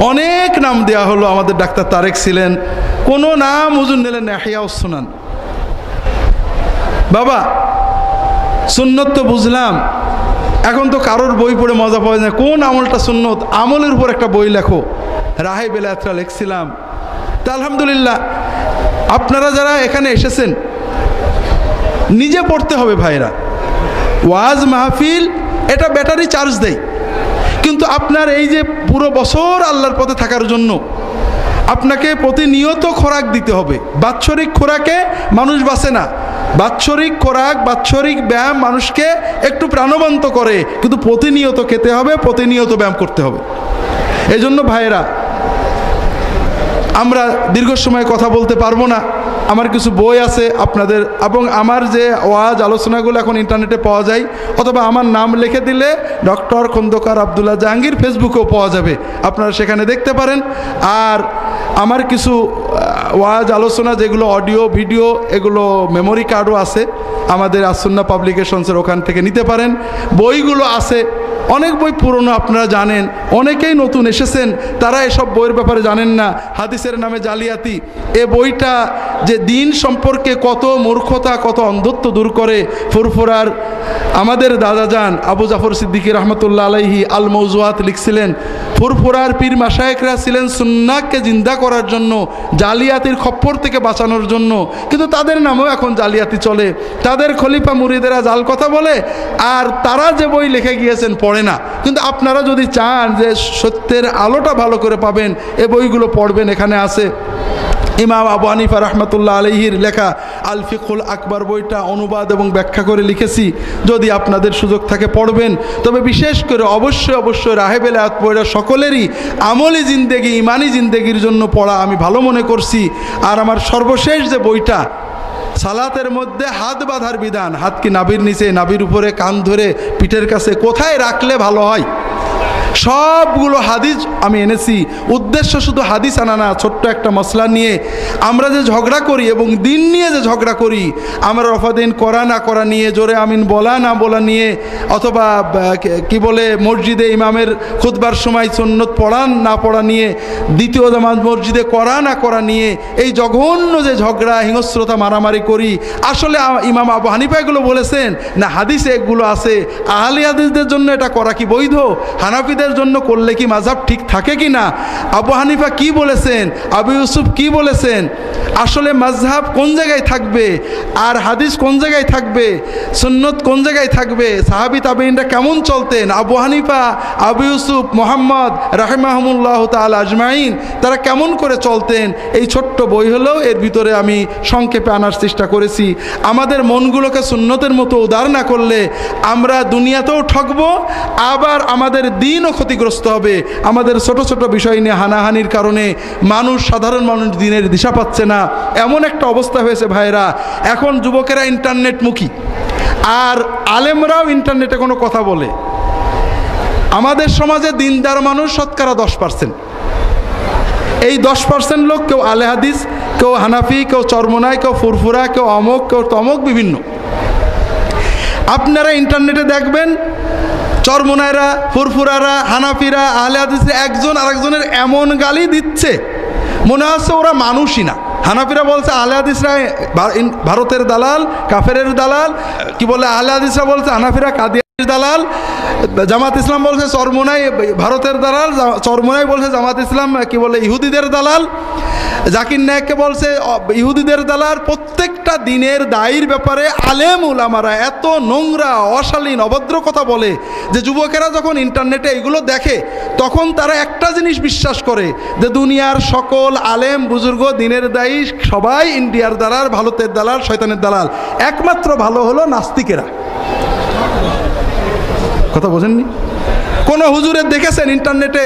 অনেক নাম দেওয়া হলো। আমাদের ডাক্তার তারেক ছিলেন, কোনো নাম হুজুর নিলেন না, ইহয়াউস সুনান। বাবা সুন্নত তো বুঝলাম, এখন তো কারোর বই পড়ে মজা পাওয়া যায়, কোন আমলটা সুন্নত, আমলের উপর একটা বই লেখো। রাহে বেলায়েতটা লিখছিলাম। তা আলহামদুলিল্লাহ, আপনারা যারা এখানে এসেছেন নিজে পড়তে হবে ভাইরা। ওয়াজ মাহফিল এটা ব্যাটারি চার্জ দেয়, কিন্তু আপনার এই যে পুরো বছর আল্লাহর পথে থাকার জন্য আপনাকে প্রতিনিয়ত খোরাক দিতে হবে। বাৎসরিক খোরাকে মানুষ বাঁচে না। বাৎসরিক খোরাক, বাৎসরিক ব্যায়াম মানুষকে একটু প্রাণবন্ত করে, কিন্তু প্রতিনিয়ত খেতে হবে, প্রতিনিয়ত ব্যায়াম করতে হবে। এই জন্য ভাইয়েরা, আমরা দীর্ঘ সময় কথা বলতে পারবো না। আমার কিছু বই আছে আপনাদের, এবং আমার যে ওয়াজ আলোচনাগুলো এখন ইন্টারনেটে পাওয়া যায়, অথবা আমার নাম লিখে দিলে ডক্টর খন্দকার আব্দুল্লাহ জাহাঙ্গীর ফেসবুকেও পাওয়া যাবে, আপনারা সেখানে দেখতে পারেন। আর আমার কিছু ওয়াজ আলোচনা যেগুলো অডিও ভিডিও এগুলো মেমোরি কার্ডও আছে, আমাদের আসুন্না পাবলিকেশনসের ওখান থেকে নিতে পারেন। বইগুলো আছে, অনেক বই পুরনো আপনারা জানেন, অনেকেই নতুন এসেছেন তারা এসব বইয়ের ব্যাপারে জানেন না। হাদিসের নামে জালিয়াতি, এ বইটা যে দিন সম্পর্কে কত মূর্খতা কত অন্ধত্ব দূর করে। ফুরফুরার আমাদের দাদাজান আবু জাফর সিদ্দিকী রহমতুল্লাহ আলাইহি আল মৌজুয়াত লিখছিলেন, ফুরফুরার পীর মাশায়েখরা ছিলেন সুন্নাহকে জিন্দা করার জন্য, জালিয়াতির খপ্পর থেকে বাঁচানোর জন্য, কিন্তু তাদের নামেও এখন জালিয়াতি চলে। তাদের খলিফা মুরিদেরা জাল কথা বলে, আর তারা যে বই লিখে গিয়েছেন পড়ে না। কিন্তু আপনারা যদি চান যে সত্যের আলোটা ভালো করে পাবেন, এ বইগুলো পড়বেন, এখানে আছে। ইমাম আবু হানিফা রহমতুল্লাহ আলাইহির লেখা আল ফিকহুল আকবর বইটা অনুবাদ এবং ব্যাখ্যা করে লিখেছি, যদি আপনাদের সুযোগ থাকে পড়বেন। তবে বিশেষ করে অবশ্যই রাহেবেল আয়াত বইটা সকলেরই আমলি জিন্দেগি ইমানি জিন্দেগির জন্য পড়া আমি ভালো মনে করছি। আর আমার সর্বশেষ যে বইটা সালাতের মধ্যে হাত বাঁধার বিধান, হাত কি নাভির নিচে, নাভির উপরে, কান ধরে, পিঠের কাছে, কোথায় রাখলে ভালো হয়, সবগুলো হাদিস আমি এনেছি। উদ্দেশ্য শুধু হাদিস আনা না, ছোট্ট একটা মশলা নিয়ে আমরা যে ঝগড়া করি এবং দিন নিয়ে যে ঝগড়া করি, আমরা রফাদিন করা না করা নিয়ে, জোরে আমিন বলা না বলা নিয়ে, অথবা কি বলে মসজিদে ইমামের খুতবার সময় সুন্নত পড়া না পড়া নিয়ে, দ্বিতীয় জামাত মসজিদে করা না করা নিয়ে, এই জঘন্য যে ঝগড়া হিংস্রতা মারামারি করি, আসলে ইমাম আবু হানিফা এগুলো বলেছেন না হাদিসে এগুলো আছে? আহলে হাদিসদের জন্য এটা করা কি বৈধ? হানাফিদের জন্য করলে কি মাযহাব ঠিক থাকে কি না? আবু হানিফা কি বলেছেন, আবু ইউসুফ কি বলেছেন? আসলে মাযহাব কোন জায়গায় থাকবে আর হাদিস কোন জায়গায় থাকবে, সুন্নত কোন জায়গায় থাকবে, সাহাবী তাবেঈনরা কেমন চলতেন, আবু হানিফা, আবু ইউসুফ, মুহাম্মদ রাহিমাহুমুল্লাহ তাআলা আজমাইন তারা কেমন করে চলতেন, এই ছোট্ট বই হলেও এর ভিতরে আমি সংক্ষেপে আনার চেষ্টা করেছি। আমাদের মনগুলোকে সুন্নতের মতো উদার না করলে আমরা দুনিয়াতেও ঠকবো, আবার আমাদের দিনও ক্ষতিগ্রস্ত হবে। আমাদের ছোট ছোট বিষয় নিয়ে হানাহানির কারণে সাধারণ মানুষ দিনের দিশা পাচ্ছে না, এমন একটা অবস্থা হয়েছে ভাইরা। এখন যুবকেরা ইন্টারনেটমুখী, আর আলেমরাও ইন্টারনেটে কোনো কথা বলে। আমাদের সমাজে দিনদার মানুষ শতকরা 10%। এই 10% লোক কেউ আলে হাদিস, কেউ হানাফি, কেউ চরমোনাই, কেউ ফুরফুরা, কেউ অমক, কেউ তমক, বিভিন্ন। আপনারা ইন্টারনেটে দেখবেন চরমোনাইরা, ফুরফুরারা, হানাফিরা, আহলে হাদিসরা একজন আরেকজনের এমন গালি দিচ্ছে মনে হচ্ছে ওরা মানুষই না। হানাফিরা বলছে আহলে হাদিসরা ভারতের দালাল, কাফেরের দালাল, কি বলে আহলে হাদিসরা বলছে হানাফিরা কাদিয়ানির দালাল, জামাত ইসলাম বলছে চরমোনাই ভারতের দালাল, চরমোনাই বলছে জামাত ইসলাম কি বলে ইহুদিদের দালাল, জাকির নায়েককে বলছে ইহুদিদের দালাল। প্রত্যেকটা দিনের দায়ীর ব্যাপারে আলেম উলামারা এত নোংরা, অশালীন, অভদ্র কথা বলে যে যুবকেরা যখন ইন্টারনেটে এগুলো দেখে তখন তারা একটা জিনিস বিশ্বাস করে যে দুনিয়ার সকল আলেম বুজুর্গ দিনের দায়ী সবাই ইন্ডিয়ার দালাল, ভারতের দালাল, শয়তানের দালাল, একমাত্র ভালো হলো নাস্তিকেরা। কথা বোঝেননি? কোন হুজুরের দেখেছেন ইন্টারনেটে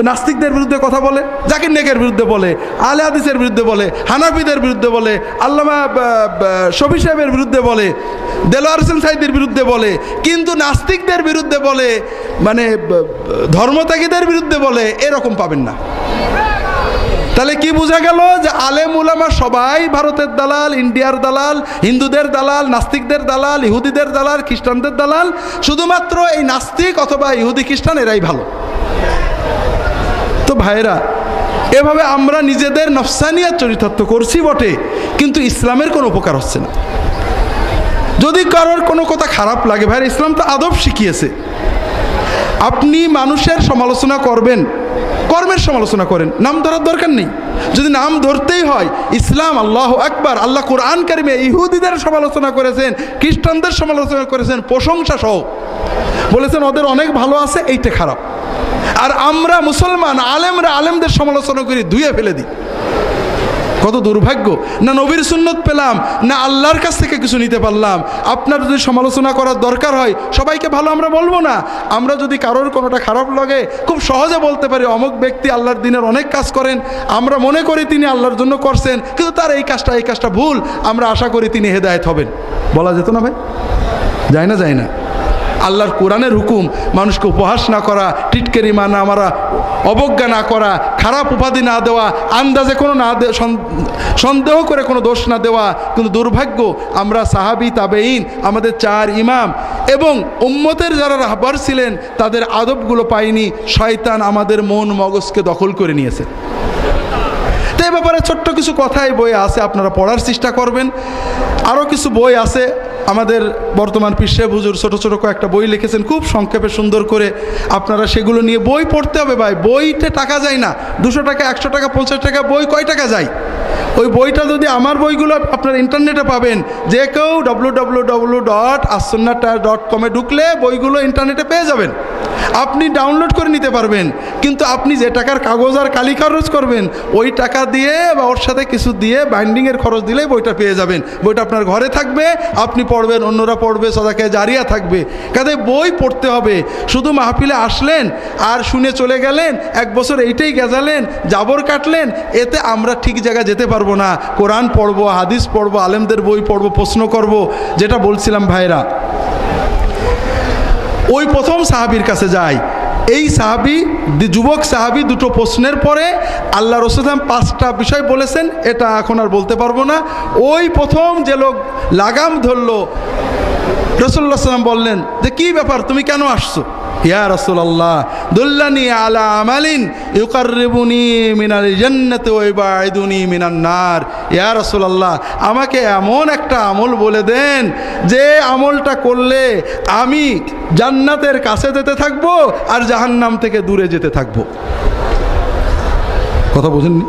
নাস্তিকদের বিরুদ্ধে কথা বলে? জাকির নায়েকের বিরুদ্ধে বলে, আহলে হাদিসের বিরুদ্ধে বলে, হানাফিদের বিরুদ্ধে বলে, আল্লামা শফি সাহেবের বিরুদ্ধে বলে, দেলোয়ার হোসেন সাইদির বিরুদ্ধে বলে, কিন্তু নাস্তিকদের বিরুদ্ধে বলে, মানে ধর্মত্যাগীদের বিরুদ্ধে বলে, এরকম পাবেন না। তাহলে কি বোঝা গেল যে আলেম উলামা সবাই ভারতের দালাল, ইন্ডিয়ার দালাল, হিন্দুদের দালাল, নাস্তিকদের দালাল, ইহুদিদের দালাল, খ্রিস্টানদের দালাল, শুধুমাত্র এই নাস্তিক অথবা ইহুদি খ্রিস্টান এরাই ভালো। তো ভাইরা, এভাবে আমরা নিজেদের নফসানিয়াত চরিতার্থ করছি বটে, কিন্তু ইসলামের কোনো উপকার হচ্ছে না। যদি কারোর কোনো কথা খারাপ লাগে, ভাইরা ইসলাম তো আদব শিখিয়েছে। আপনি মানুষের সমালোচনা করবেন, কর্মের সমালোচনা করেন, নাম ধরার দরকার নেই। যদি নাম ধরতেই হয়, ইসলাম আল্লাহু আকবার, আল্লাহ কোরআন কারিমে ইহুদিদের সমালোচনা করেছেন, খ্রিস্টানদের সমালোচনা করেছেন প্রশংসা সহ, বলেছেন ওদের অনেক ভালো আছে, এইটা খারাপ। আর আমরা মুসলমান আলেমরা আলেমদের সমালোচনা করি, ধুয়ে ফেলে দিই। কত দুর্ভাগ্য! না নবীর সুন্নত পেলাম, না আল্লাহর কাছ থেকে কিছু নিতে পারলাম। আপনার যদি সমালোচনা করার দরকার হয়, সবাইকে ভালো আমরা বলবো না। আমরা যদি কারোর কোনোটা খারাপ লাগে খুব সহজে বলতে পারি অমুক ব্যক্তি আল্লাহর দিনের অনেক কাজ করেন, আমরা মনে করি তিনি আল্লাহর জন্য করছেন, কিন্তু তার এই কাজটা ভুল, আমরা আশা করি তিনি হেদায়েত হবেন। বলা যেত না ভাই? যায় না? আল্লাহর কোরআনের হুকুম মানুষকে উপহাস না করা, টিটকেরি না মারা, অবজ্ঞা না করা, খারাপ উপাধি না দেওয়া, আন্দাজে কোনো না সন্দেহ করে কোনো দোষ না দেওয়া। কিন্তু দুর্ভাগ্য আমরা সাহাবী তাবেঈন, আমাদের 4 ইমাম এবং উম্মতের যারা রাহবার ছিলেন তাদের আদবগুলো পাইনি। শয়তান আমাদের মন মগজকে দখল করে নিয়েছে। তো এই ব্যাপারে ছোট্ট কিছু কথাই বই আছে, আপনারা পড়ার চেষ্টা করবেন। আরও কিছু বই আছে, আমাদের বর্তমান পীর সাহেব হুজুর ছোট ছোট কয়েকটা বই লিখেছেন খুব সংক্ষেপে সুন্দর করে। আপনারা সেগুলো নিয়ে বই পড়তে হবে ভাই। বইতে টাকা যায় না, 200 টাকা 100 টাকা 50 টাকা বই কয় টাকা যায়? ওই বইটা যদি আমার বইগুলো আপনারা ইন্টারনেটে পাবেন, যে কেউ www.assunnah.com ঢুকলে বইগুলো ইন্টারনেটে পেয়ে যাবেন, আপনি ডাউনলোড করে নিতে পারবেন। কিন্তু আপনি যে টাকার কাগজ আর কালি খরচ করবেন ওই টাকা দিয়ে বা ওর সাথে কিছু দিয়ে বাইন্ডিংয়ের খরচ দিলেই বইটা পেয়ে যাবেন। বইটা আপনার ঘরে থাকবে, আপনি পড়বেন, অন্যরা পড়বে, সদাকায়ে জারিয়া থাকবে। কাজে বই পড়তে হবে। শুধু মাহফিলে আসলেন আর শুনে চলে গেলেন, 1 বছর এইটাই গেজালেন, জাবর কাটলেন, এতে আমরা ঠিক জায়গায় যেতে পারবো না। কোরআন পড়বো, হাদিস পড়বো, আলেমদের বই পড়বো, প্রশ্ন করব। যেটা বলছিলাম ভাইরা, ওই প্রথম সাহাবীর কাছে যায়। এই সাহাবী, যুবক সাহাবী, 2টো প্রশ্নের পরে আল্লাহ রাসূল 5টা বিষয় বলেছেন, এটা এখন আর বলতে পারবো না। ওই প্রথম যে লোক লাগাম ধরলো, রাসূলুল্লাহ সাল্লাম বললেন যে কি ব্যাপার, তুমি কেন আসছো? ইয়া রাসূলুল্লাহ দুল্লানি আলা আমালিন ইউকাররিবুনি মিনাল জান্নাতি ওয়া ইবাইদুনি মিনান নার। ইয়া রাসূলুল্লাহ আমাকে এমন একটা আমল বলে দেন যে আমলটা করলে আমি জান্নাতের কাছে যেতে থাকবো আর জাহান্নাম থেকে দূরে যেতে থাকবো। কথা বুঝেননি?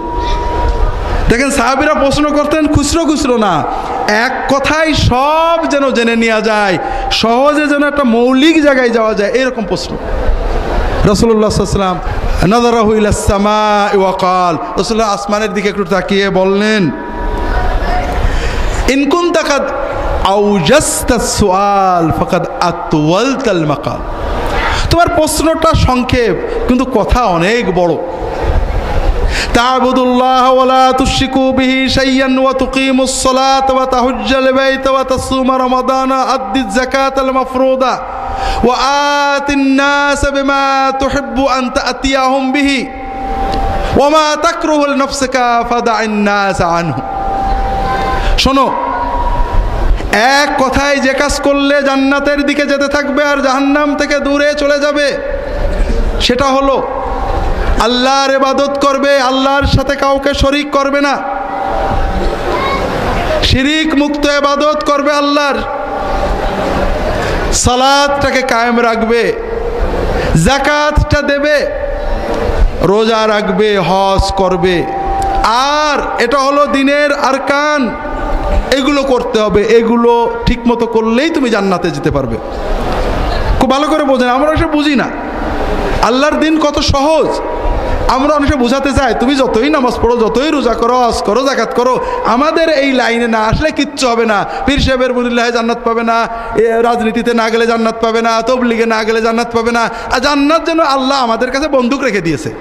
দেখেন সাহাবীরা প্রশ্ন করতেন খুচরো খুচরো না, এক কথায় সব যেন জেনে নেওয়া যায়, সহজে যেন একটা মৌলিক জায়গায় যাওয়া যায়, এরকম প্রশ্ন। রাসূলুল্লাহ সাল্লাল্লাহু আলাইহি ওয়াসাল্লাম নাযারাহু ইলাস সামাই ওয়া ক্বাল, রাসূলুল্লাহ আসমানের দিকে একটু তাকিয়ে বললেন, ইন কুনতা কাদ আওজাসতাস সুআল ফাকাদ আতওয়ালতাল মাকাল। তোমার প্রশ্নটা সংক্ষেপ কিন্তু কথা অনেক বড়। তা'বুদুল্লাহ ওয়া লা তুশরিকু বিহি শাইয়ান ওয়া তুকিমুস সালাতা ওয়া তাহুজ্জাল বাইতা ওয়া তাসুমা রমাদানা আদ্দিজ যাকাতাল মাফরুদা ওয়া আতিন নাস বিমা তুহিব্বু আন তা'তিয়াহুম বিহি ওয়া মা তাকরুহু লিনাফসিকা ফাদা'in নাস আনহু। শোনো, এক কথায় যে কাজ করলে জান্নাতের দিকে যেতে থাকবে আর জাহান্নাম থেকে দূরে চলে যাবে সেটা হলো আল্লাহর ইবাদত করবে, আল্লাহর সাথে কাউকে শরীক করবে না, শিরিক মুক্ত ইবাদত করবে আল্লাহর, সালাতটাকে কায়েম রাখবে, যাকাতটা দেবে, রোজা রাখবে, হজ করবে। আর এটা হলো দ্বীনের আরকান, এগুলো করতে হবে। এগুলো ঠিকমতো করলেই তুমি জান্নাতে যেতে পারবে। খুব ভালো করে বোঝেন, আমরা এসব বুঝি না আল্লাহর দিন কত সহজ। আমরা অনেকে বোঝাতে চাই তুমি যতই নামাজ পড়ো, যতই রোজা করো, হজ করো, যাকাত করো, আমাদের এই লাইনে না আসলে কিচ্ছু হবে না। পীর সাহেবের মুরিল্লাহে জান্নাত পাবে না, রাজনীতিতে না গেলে জান্নাত পাবে না, তবলিগে না গেলে জান্নাত পাবে না। আর জান্নাত যেন আল্লাহ আমাদের কাছে বন্দুক রেখে দিয়েছে।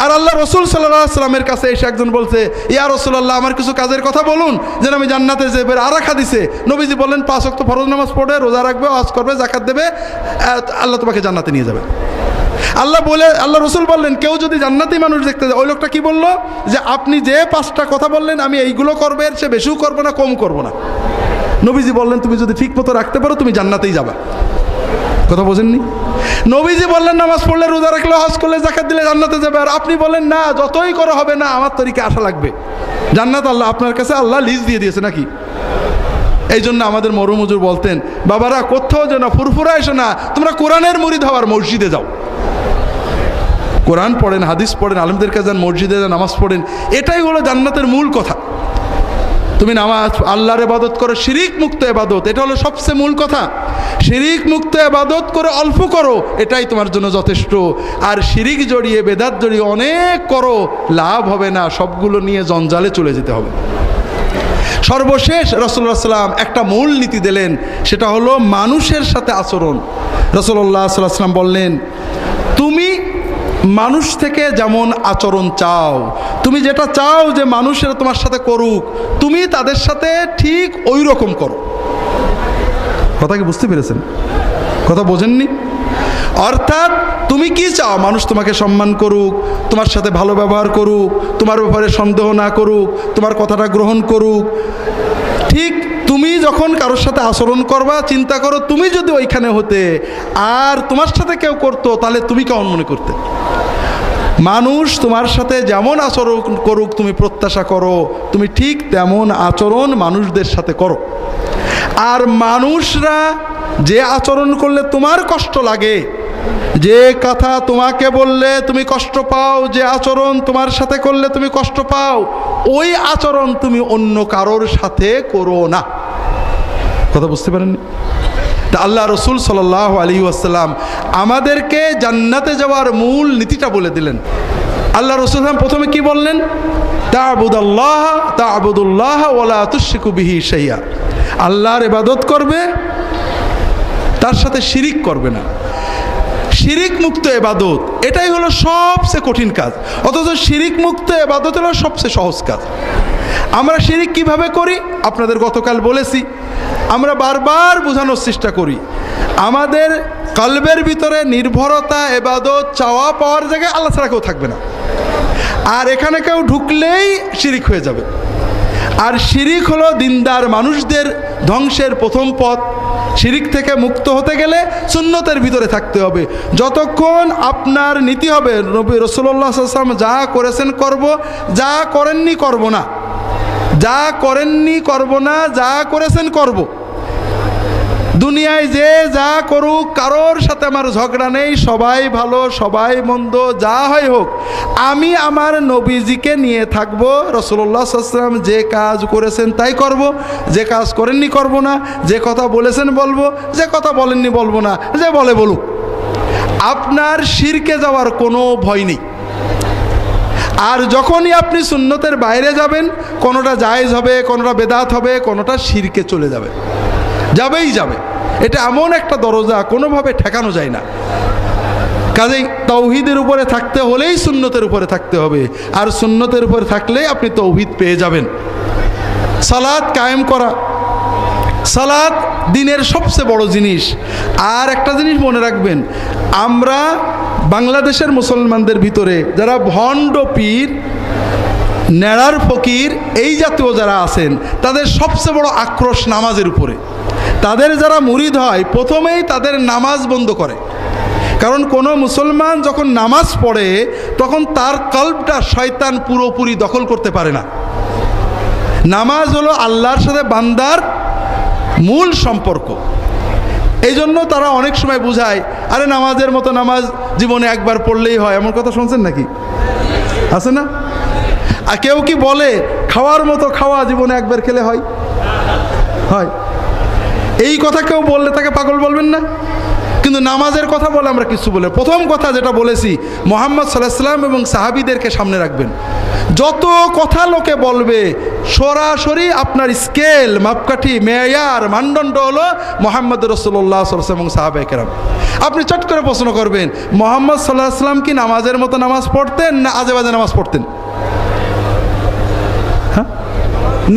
আর আল্লাহ রসুল সাল্লাল্লাহু আলাইহি ওয়াসাল্লামের কাছে এসে একজন বলছে, ইয়া রাসূলুল্লাহ আমার কিছু কাজের কথা বলুন যেন আমি জান্নাতে যাই। আরাখা দিছে। নবীজি বললেন 5 ওয়াক্ত ফরজ নামাজ পড়ে, রোজা রাখবে, হজ করবে, যাকাত দেবে, আল্লাহ তোমাকে জান্নাতে নিয়ে যাবে। আল্লাহ রসুল বললেন কেউ যদি জান্নাতি মানুষ দেখতে যায়, ওই লোকটা কি বললো যে আপনি যে 5টা কথা বললেন আমি এইগুলো করবে, সে বেশিও করবো না, কম করবো না। নবীজি বললেন তুমি যদি ঠিক মতো রাখতে পারো তুমি জান্নাতেই যাবে। কথা বোঝেননি? নবীজি বললেন নামাজ পড়লে, রোজা রাখলে, হজ করলে, যাকাত দিলে জান্নাতে যাবে। আর আপনি বলেন না যতই করো হবে না, আমার তরিকে আসা লাগবে। জান্নাত আল্লাহ আপনার কাছে আল্লাহ লিস্ট দিয়ে দিয়েছে নাকি? এই জন্য আমাদের মরহুম হুজুর বলতেন, বাবারা কোথাও যেন ফুরফুরা এসো না, তোমরা কোরআনের মুরিদ হওয়ার মসজিদে যাও, কোরআন পড়েন, হাদিস পড়েন, আলেমদের কাছে যান, মসজিদে যান, নামাজ পড়েন। এটাই হলো জান্নাতের মূল কথা। তুমি নামাজ আল্লাহর ইবাদত করো, শিরিক মুক্ত ইবাদত, এটা হলো সবচেয়ে মূল কথা। শিরিক মুক্ত ইবাদত করে অল্প করো, এটাই তোমার জন্য যথেষ্ট। আর শিরিক জড়িয়ে, বেদাত জড়িয়ে অনেক করো, লাভ হবে না, সবগুলো নিয়ে জঞ্জালে চলে যেতে হবে। সর্বশেষ রাসূলুল্লাহ সাল্লাল্লাহু আলাইহি ওয়াসাল্লাম একটা মূল নীতি দিলেন, সেটা হলো মানুষের সাথে আচরণ। রাসূলুল্লাহ সাল্লাল্লাহু আলাইহি ওয়াসাল্লাম বললেন, তুমি মানুষ থেকে যেমন আচরণ চাও, তুমি যেটা চাও যে মানুষেরা তোমার সাথে করুক, তুমি তাদের সাথে ঠিক ওই রকম করো। কথা কি বুঝতে পেরেছেন? কথা বোঝেননি? অর্থাৎ তুমি কি চাও? মানুষ তোমাকে সম্মান করুক, তোমার সাথে ভালো ব্যবহার করুক, তোমার ব্যাপারে সন্দেহ না করুক, তোমার কথাটা গ্রহণ করুক। ঠিক তুমি যখন কারোর সাথে আচরণ করবা, চিন্তা করো তুমি যদি ওইখানে হতে আর তোমার সাথে কেউ করতো, তাহলে তুমি কেমন মনে করতে? মানুষ তোমার সাথে যেমন আচরণ করুক তুমি প্রত্যাশা করো, তুমি ঠিক তেমন আচরণ মানুষদের সাথে করো। আর মানুষরা যে আচরণ করলে তোমার কষ্ট লাগে, যে কথা তোমাকে বললে তুমি কষ্ট পাও, যে আচরণ তোমার সাথে করলে তুমি কষ্ট পাও, ওই আচরণ তুমি অন্য কারোর সাথে করো না। কথা বুঝতে পারেননি? তা আল্লাহ রসুল সাল্লাল্লাহু আলাইহি ওয়াসাল্লাম আমাদেরকে জান্নাতে যাওয়ার মূল নীতিটা বলে দিলেন। আল্লাহ রসুল প্রথমে কি বললেন? তা'বুদুল্লাহ ওয়ালা তুশরিকু বিহি শাইআ। আল্লাহর ইবাদত করবে, তার সাথে শিরিক করবে না। শিরিক মুক্ত ইবাদত, এটাই হলো সবচেয়ে কঠিন কাজ, অথচ শিরিক মুক্ত ইবাদত হলো সবচেয়ে সহজ কাজ। আমরা শিরিক কিভাবে করি আপনাদের গতকাল বলেছি। আমরা বারবার বোঝানোর চেষ্টা করি, আমাদের কলবের ভিতরে নির্ভরতা, ইবাদত, চাওয়া পাওয়ার জায়গায় আল্লাহ ছাড়া কেউ থাকবে না। আর এখানে কেউ ঢুকলেই শিরিক হয়ে যাবে। আর শিরিক হলো দিনদার মানুষদের ধ্বংসের প্রথম পথ। শিরিক থেকে মুক্ত হতে গেলে সুন্নতের ভিতরে থাকতে হবে। যতক্ষণ আপনার নীতি হবে নবী রাসূলুল্লাহ সাল্লাল্লাহু আলাইহি ওয়াসাল্লাম যা করেছেন করব, যা করেননি করব না, যা করেননি করব না, যা করেছেন করব। দুনিয়ায় যে যা করুক কারোর সাথে আমার ঝগড়া নেই, সবাই ভালো সবাই মন্দ যা হয় হোক, আমি আমার নবীজিকে নিয়ে থাকব। রাসূলুল্লাহ সাল্লাল্লাহু আলাইহি ওয়াসাল্লাম যে কাজ করেছেন তাই করব, যে কাজ করেননি করব না, যে কথা বলেছেন বলবো, যে কথা বলেননি বলবো না, যে বলে বলুক। আপনার শিরকে যাওয়ার কোনো ভয় নেই। আর যখনই আপনি সুন্নতের বাইরে যাবেন, কোনোটা জায়েজ হবে, কোনোটা বেদাত হবে, কোনোটা শিরকে চলে যাবে, যাবেই যাবে। এটা এমন একটা দরজা কোনোভাবে ঠেকানো যায় না। কাজেই তাওহীদের উপরে থাকতে হলেই সুন্নতের উপরে থাকতে হবে, আর সুন্নতের উপরে থাকলেই আপনি তাওহীদ পেয়ে যাবেন। সালাত কায়েম করা, সালাত দিনের সবচেয়ে বড় জিনিস। আর একটা জিনিস মনে রাখবেন, আমরা বাংলাদেশের মুসলমানদের ভিতরে যারা ভণ্ড পীর, নেড়ার ফকির, এই জাতীয় যারা আছেন, তাদের সবচেয়ে বড় আক্রোশ নামাজের উপরে। তাদের যারা মুরিদ হয় প্রথমেই তাদের নামাজ বন্ধ করে। কারণ কোনো মুসলমান যখন নামাজ পড়ে তখন তার কলবটা শয়তান পুরোপুরি দখল করতে পারে না। নামাজ হলো আল্লাহর সাথে বান্দার মূল সম্পর্ক। এই জন্য তারা অনেক সময় বুঝায়, আরে নামাজের মতো নামাজ জীবনে একবার পড়লেই হয়। এমন কথা শুনছেন নাকি? আছে না? আর কেউ কি বলে খাওয়ার মতো খাওয়া জীবনে একবার খেলে হয়? হয়। এই কথা কেউ বললে তাকে পাগল বলবেন না? কিন্তু নামাজের কথা বলে আমরা কিছু বলে, প্রথম কথা যেটা বলেছি, মুহাম্মদ সাল্লাল্লাহু আলাইহি ওয়াসাল্লাম এবং সাহাবীদেরকে সামনে রাখবেন। যত কথা লোকে বলবে, সরাসরি আপনার স্কেল, মাপকাঠি, মেয়ার, মানদণ্ড হলো মুহাম্মদ রাসূলুল্লাহ সাল্লাল্লাহু আলাইহি ওয়াসাল্লাম এবং সাহাবায়ে কেরাম। আপনি চট করে প্রশ্ন করবেন, মুহাম্মদ সাল্লাল্লাহু আলাইহি ওয়াসাল্লাম কি নামাজের মতো নামাজ পড়তেন না আজে বাজে নামাজ পড়তেন?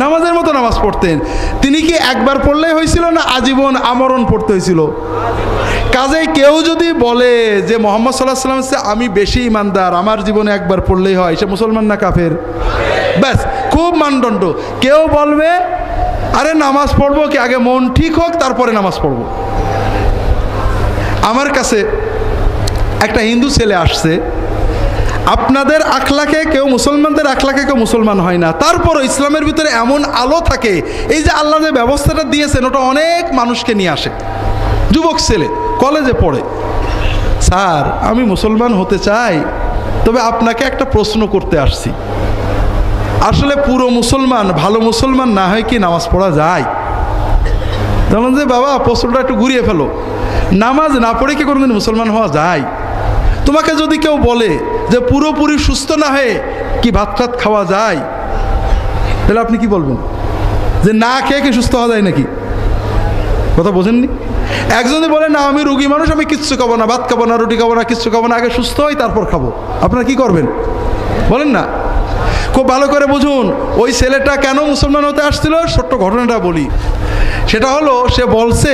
নামাজের মতো নামাজ পড়তেন। তিনি কি একবার পড়লেই হয়েছিল না আজীবন আমরণ পড়তে হয়েছিল? কাজেই কেউ যদি বলে যে মুহাম্মদ সাল্লাল্লাহু আলাইহি ওয়াসাল্লাম আমি বেশি ইমানদার, আমার জীবনে একবার পড়লেই হয়, সে মুসলমান না কাফের? ব্যাস, খুব মানদণ্ড। কেউ বলবে আরে নামাজ পড়বো কি আগে মন ঠিক হোক তারপরে নামাজ পড়বো। আমার কাছে একটা হিন্দু ছেলে আসছে, আপনাদের আখলাকে কেউ, মুসলমানদের আখলাকে কেউ মুসলমান হয় না, তারপরও ইসলামের ভিতরে এমন আলো থাকে। এই যে আল্লাহ যে ব্যবস্থাটা দিয়েছেন ওটা অনেক মানুষকে নিয়ে আসে। যুবক ছেলে, কলেজে পড়ে, স্যার আমি মুসলমান হতে চাই, তবে আপনাকে একটা প্রশ্ন করতে আসছি, আসলে পুরো মুসলমান, ভালো মুসলমান না হয় কি নামাজ পড়া যায়? তখন যে বাবা প্রশ্নটা একটু ঘুরিয়ে ফেলো, নামাজ না পড়ে কি কোনোদিন মুসলমান হওয়া যায়? তোমাকে যদি কেউ বলে যে পুরোপুরি সুস্থ না হয়ে কি ভাত টাত খাওয়া যায়, তাহলে আপনি কি বলবেন? যে না খেয়ে কি সুস্থ হওয়া যায় নাকি? কথা বোঝেননি? একজনে বলে না আমি রোগী মানুষ, আমি কিচ্ছু খাবো না, ভাত খাবো না, রুটি খাবো না, কিচ্ছু খাবো না, আগে সুস্থ হই তারপর খাবো। আপনারা কি করবেন বলেন না? খুব ভালো করে বুঝুন ওই ছেলেটা কেন মুসলমান হতে আসছিল। ছোট্ট ঘটনাটা বলি। সেটা হলো, সে বলছে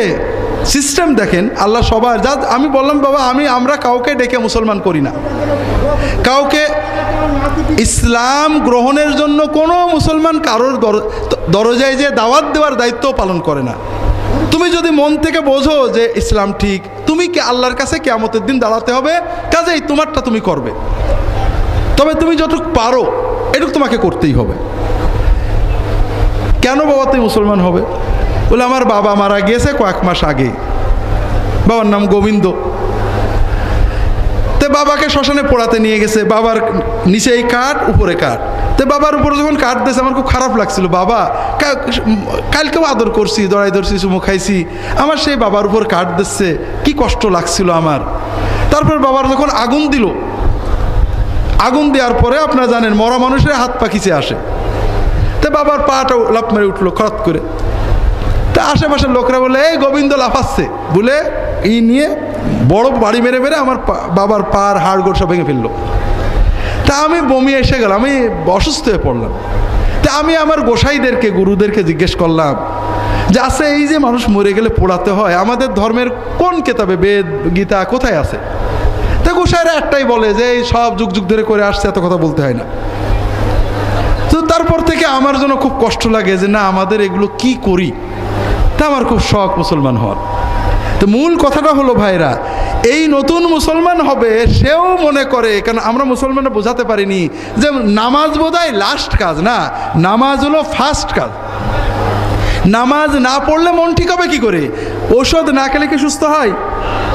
সিস্টেম দেখেন আল্লাহ সবার যা আমি বললাম বাবা আমরা কাউকে ডেকে মুসলমান করি না, কাউকে ইসলাম গ্রহণের জন্য কোনো মুসলমান কারোর দরজায় যে দাওয়াত দেওয়ার দায়িত্ব পালন করে না। তুমি যদি মন থেকে বোঝো যে ইসলাম ঠিক, তুমি কি আল্লাহর কাছে কিয়ামতের দিন দাঁড়াতে হবে, কাজেই তোমারটা তুমি করবে, তবে তুমি যতটুকু পারো এটুকু তোমাকে করতেই হবে। কেন বাবা তুই মুসলমান হবে? বলে আমার বাবা মারা গিয়েছে কয়েক মাস আগে, বাবার নাম গোবিন্দ। তো বাবাকে শ্মশানে পোড়াতে নিয়ে গেছে, বাবার নিচেই কাঠ উপরে কাঠ। তো বাবার উপরে যখন কাঠ দিয়েছে আমার খুব খারাপ লাগছিল, বাবা কালকেও আদর করছি, দড়াই ধরছি, চুমু খাইছি, আমার সেই বাবার উপর কাঠ দিচ্ছে, কি কষ্ট লাগছিল আমার। তারপর বাবার যখন আগুন দিল, আগুন দেওয়ার পরে আপনারা জানেন মরা মানুষের হাত পা খিচে আসে, তো বাবার পাটা লাফ মেরে উঠলো খরত করে। তা আশেপাশের লোকরা বলে এই গোবিন্দ লাফাচ্ছে বলে নিয়ে বড় বাড়ি মেরে মেরে আমার বাবার পার হাড় গোড় সব ভেঙে ফেললো। তা আমি বমি এসে গেলাম, আমি অসুস্থ হয়ে পড়লাম। তা আমি আমার গোসাইদেরকে গুরুদেরকে জিজ্ঞেস করলাম যে আছে এই যে মানুষ মরে গেলে পোড়াতে হয়, আমাদের ধর্মের কোন কেতাবে বেদ গীতা কোথায় আছে? তা গোসাইরা একটাই বলে যে এই সব যুগ যুগ ধরে করে আসছে, এত কথা বলতে হয় না। তো তারপর থেকে আমার জন্য খুব কষ্ট লাগে যে না আমাদের এগুলো কি করি। তা আমার খুব শখ মুসলমান হওয়ার। তো মূল কথাটা হলো ভাইরা, এই নতুন মুসলমান হবে সেও মনে করে, কারণ আমরা মুসলমানরা বোঝাতে পারিনি যে নামাজ বোধহয় লাস্ট কাজ না, নামাজ হলো ফার্স্ট কাজ। নামাজ না পড়লে মন ঠিক হবে কি করে? ওষুধ না খেলে কি সুস্থ হয়?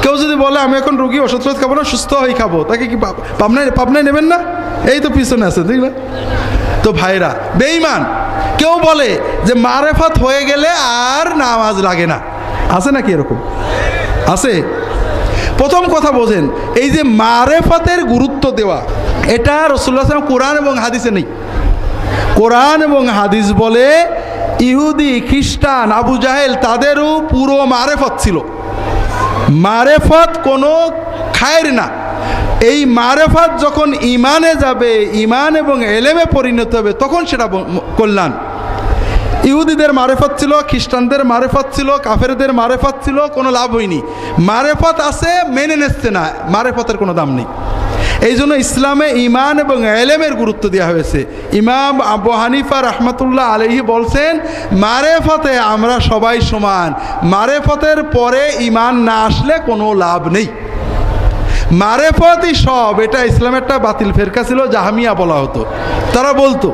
কেউ যদি বলে আমি এখন রোগী, ওষুধ খাবো না, সুস্থ হয়ে খাবো, তাকে কি পাবনায় নেবেন না? এই তো পিছনে আছে, ঠিক না? তো ভাইরা বেঈমান কেউ বলে যে মারেফাত হয়ে গেলে আর নামাজ লাগে না, আছে নাকি এরকম? আছে। প্রথম কথা বোঝেন, এই যে মারেফাতের গুরুত্ব দেওয়া, এটা রাসূলুল্লাহ সাল্লাল্লাহু আলাইহি ওয়াসাল্লাম কোরআন এবং হাদিসে নেই। কোরআন এবং হাদিস বলে ইহুদি খ্রিস্টান আবু জাহেল তাদেরও পুরো মারেফত ছিল। মারেফত কোনো খায়ের না, এই মারেফত যখন ইমানে যাবে, ইমান এবং এলেমে পরিণত হবে, তখন সেটা কল্যাণ। ইহুদিদের মারেফত ছিল, খ্রিস্টানদের মারেফত ছিল, কাফেরদের মারেফত ছিল, কোনো লাভ হয়নি। মারেফত আছে মেনে নিচ্ছে না, মারেফতের কোনো দাম নেই। এই জন্য ইসলামে ইমান এবং এলেমের গুরুত্ব দেওয়া হয়েছে। ইমাম আবু হানিফা রাহমাতুল্লাহ আলাইহি বলছেন মারেফতে আমরা সবাই সমান, মারেফতের পরে ইমান না আসলে কোনো লাভ নেই। মারেফতই সব, এটা ইসলামের একটা বাতিল ফেরকা ছিল, জাহামিয়া বলা হতো। তারা বলতো,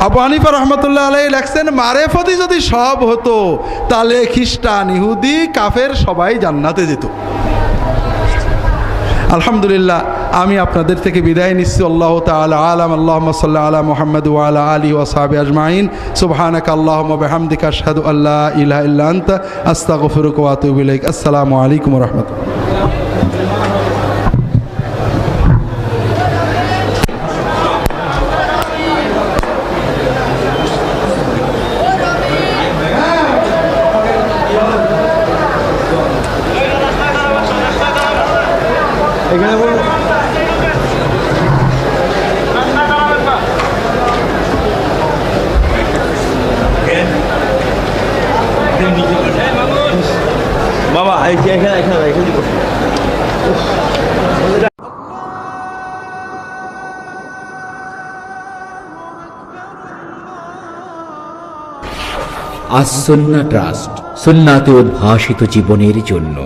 আবু হানিফা রহমতুল্লাহ আলাইহি লেখছেন মারেফতই যদি সব হতো তাহলে খ্রিস্টান ইহুদি কাফের সবাই জান্নাতে যেত। আলহামদুলিল্লাহ, আমি আপনাদের থেকে বিদায় নিচ্ছি। আল্লাহ তাআলা আলাম। আল্লাহুম্মা সাল্লি আলা মুহাম্মাদ ওয়া আলা আলিহি ওয়া সাহবিহি আজমাইন। সুবহানাকা আল্লাহুম্মা ওয়া বিহামদিকা আশহাদু আল্লা ইলাহা ইল্লা আনতা আস্তাগফিরুকা ওয়া আতুবু ইলাইক। আসসালামু আলাইকুম ওয়া রাহমাতুল্লাহ। বাবা এখানে আস সুন্নাহ ট্রাস্ট, সুন্নাতে উদ্ভাসিত জীবনের জন্য।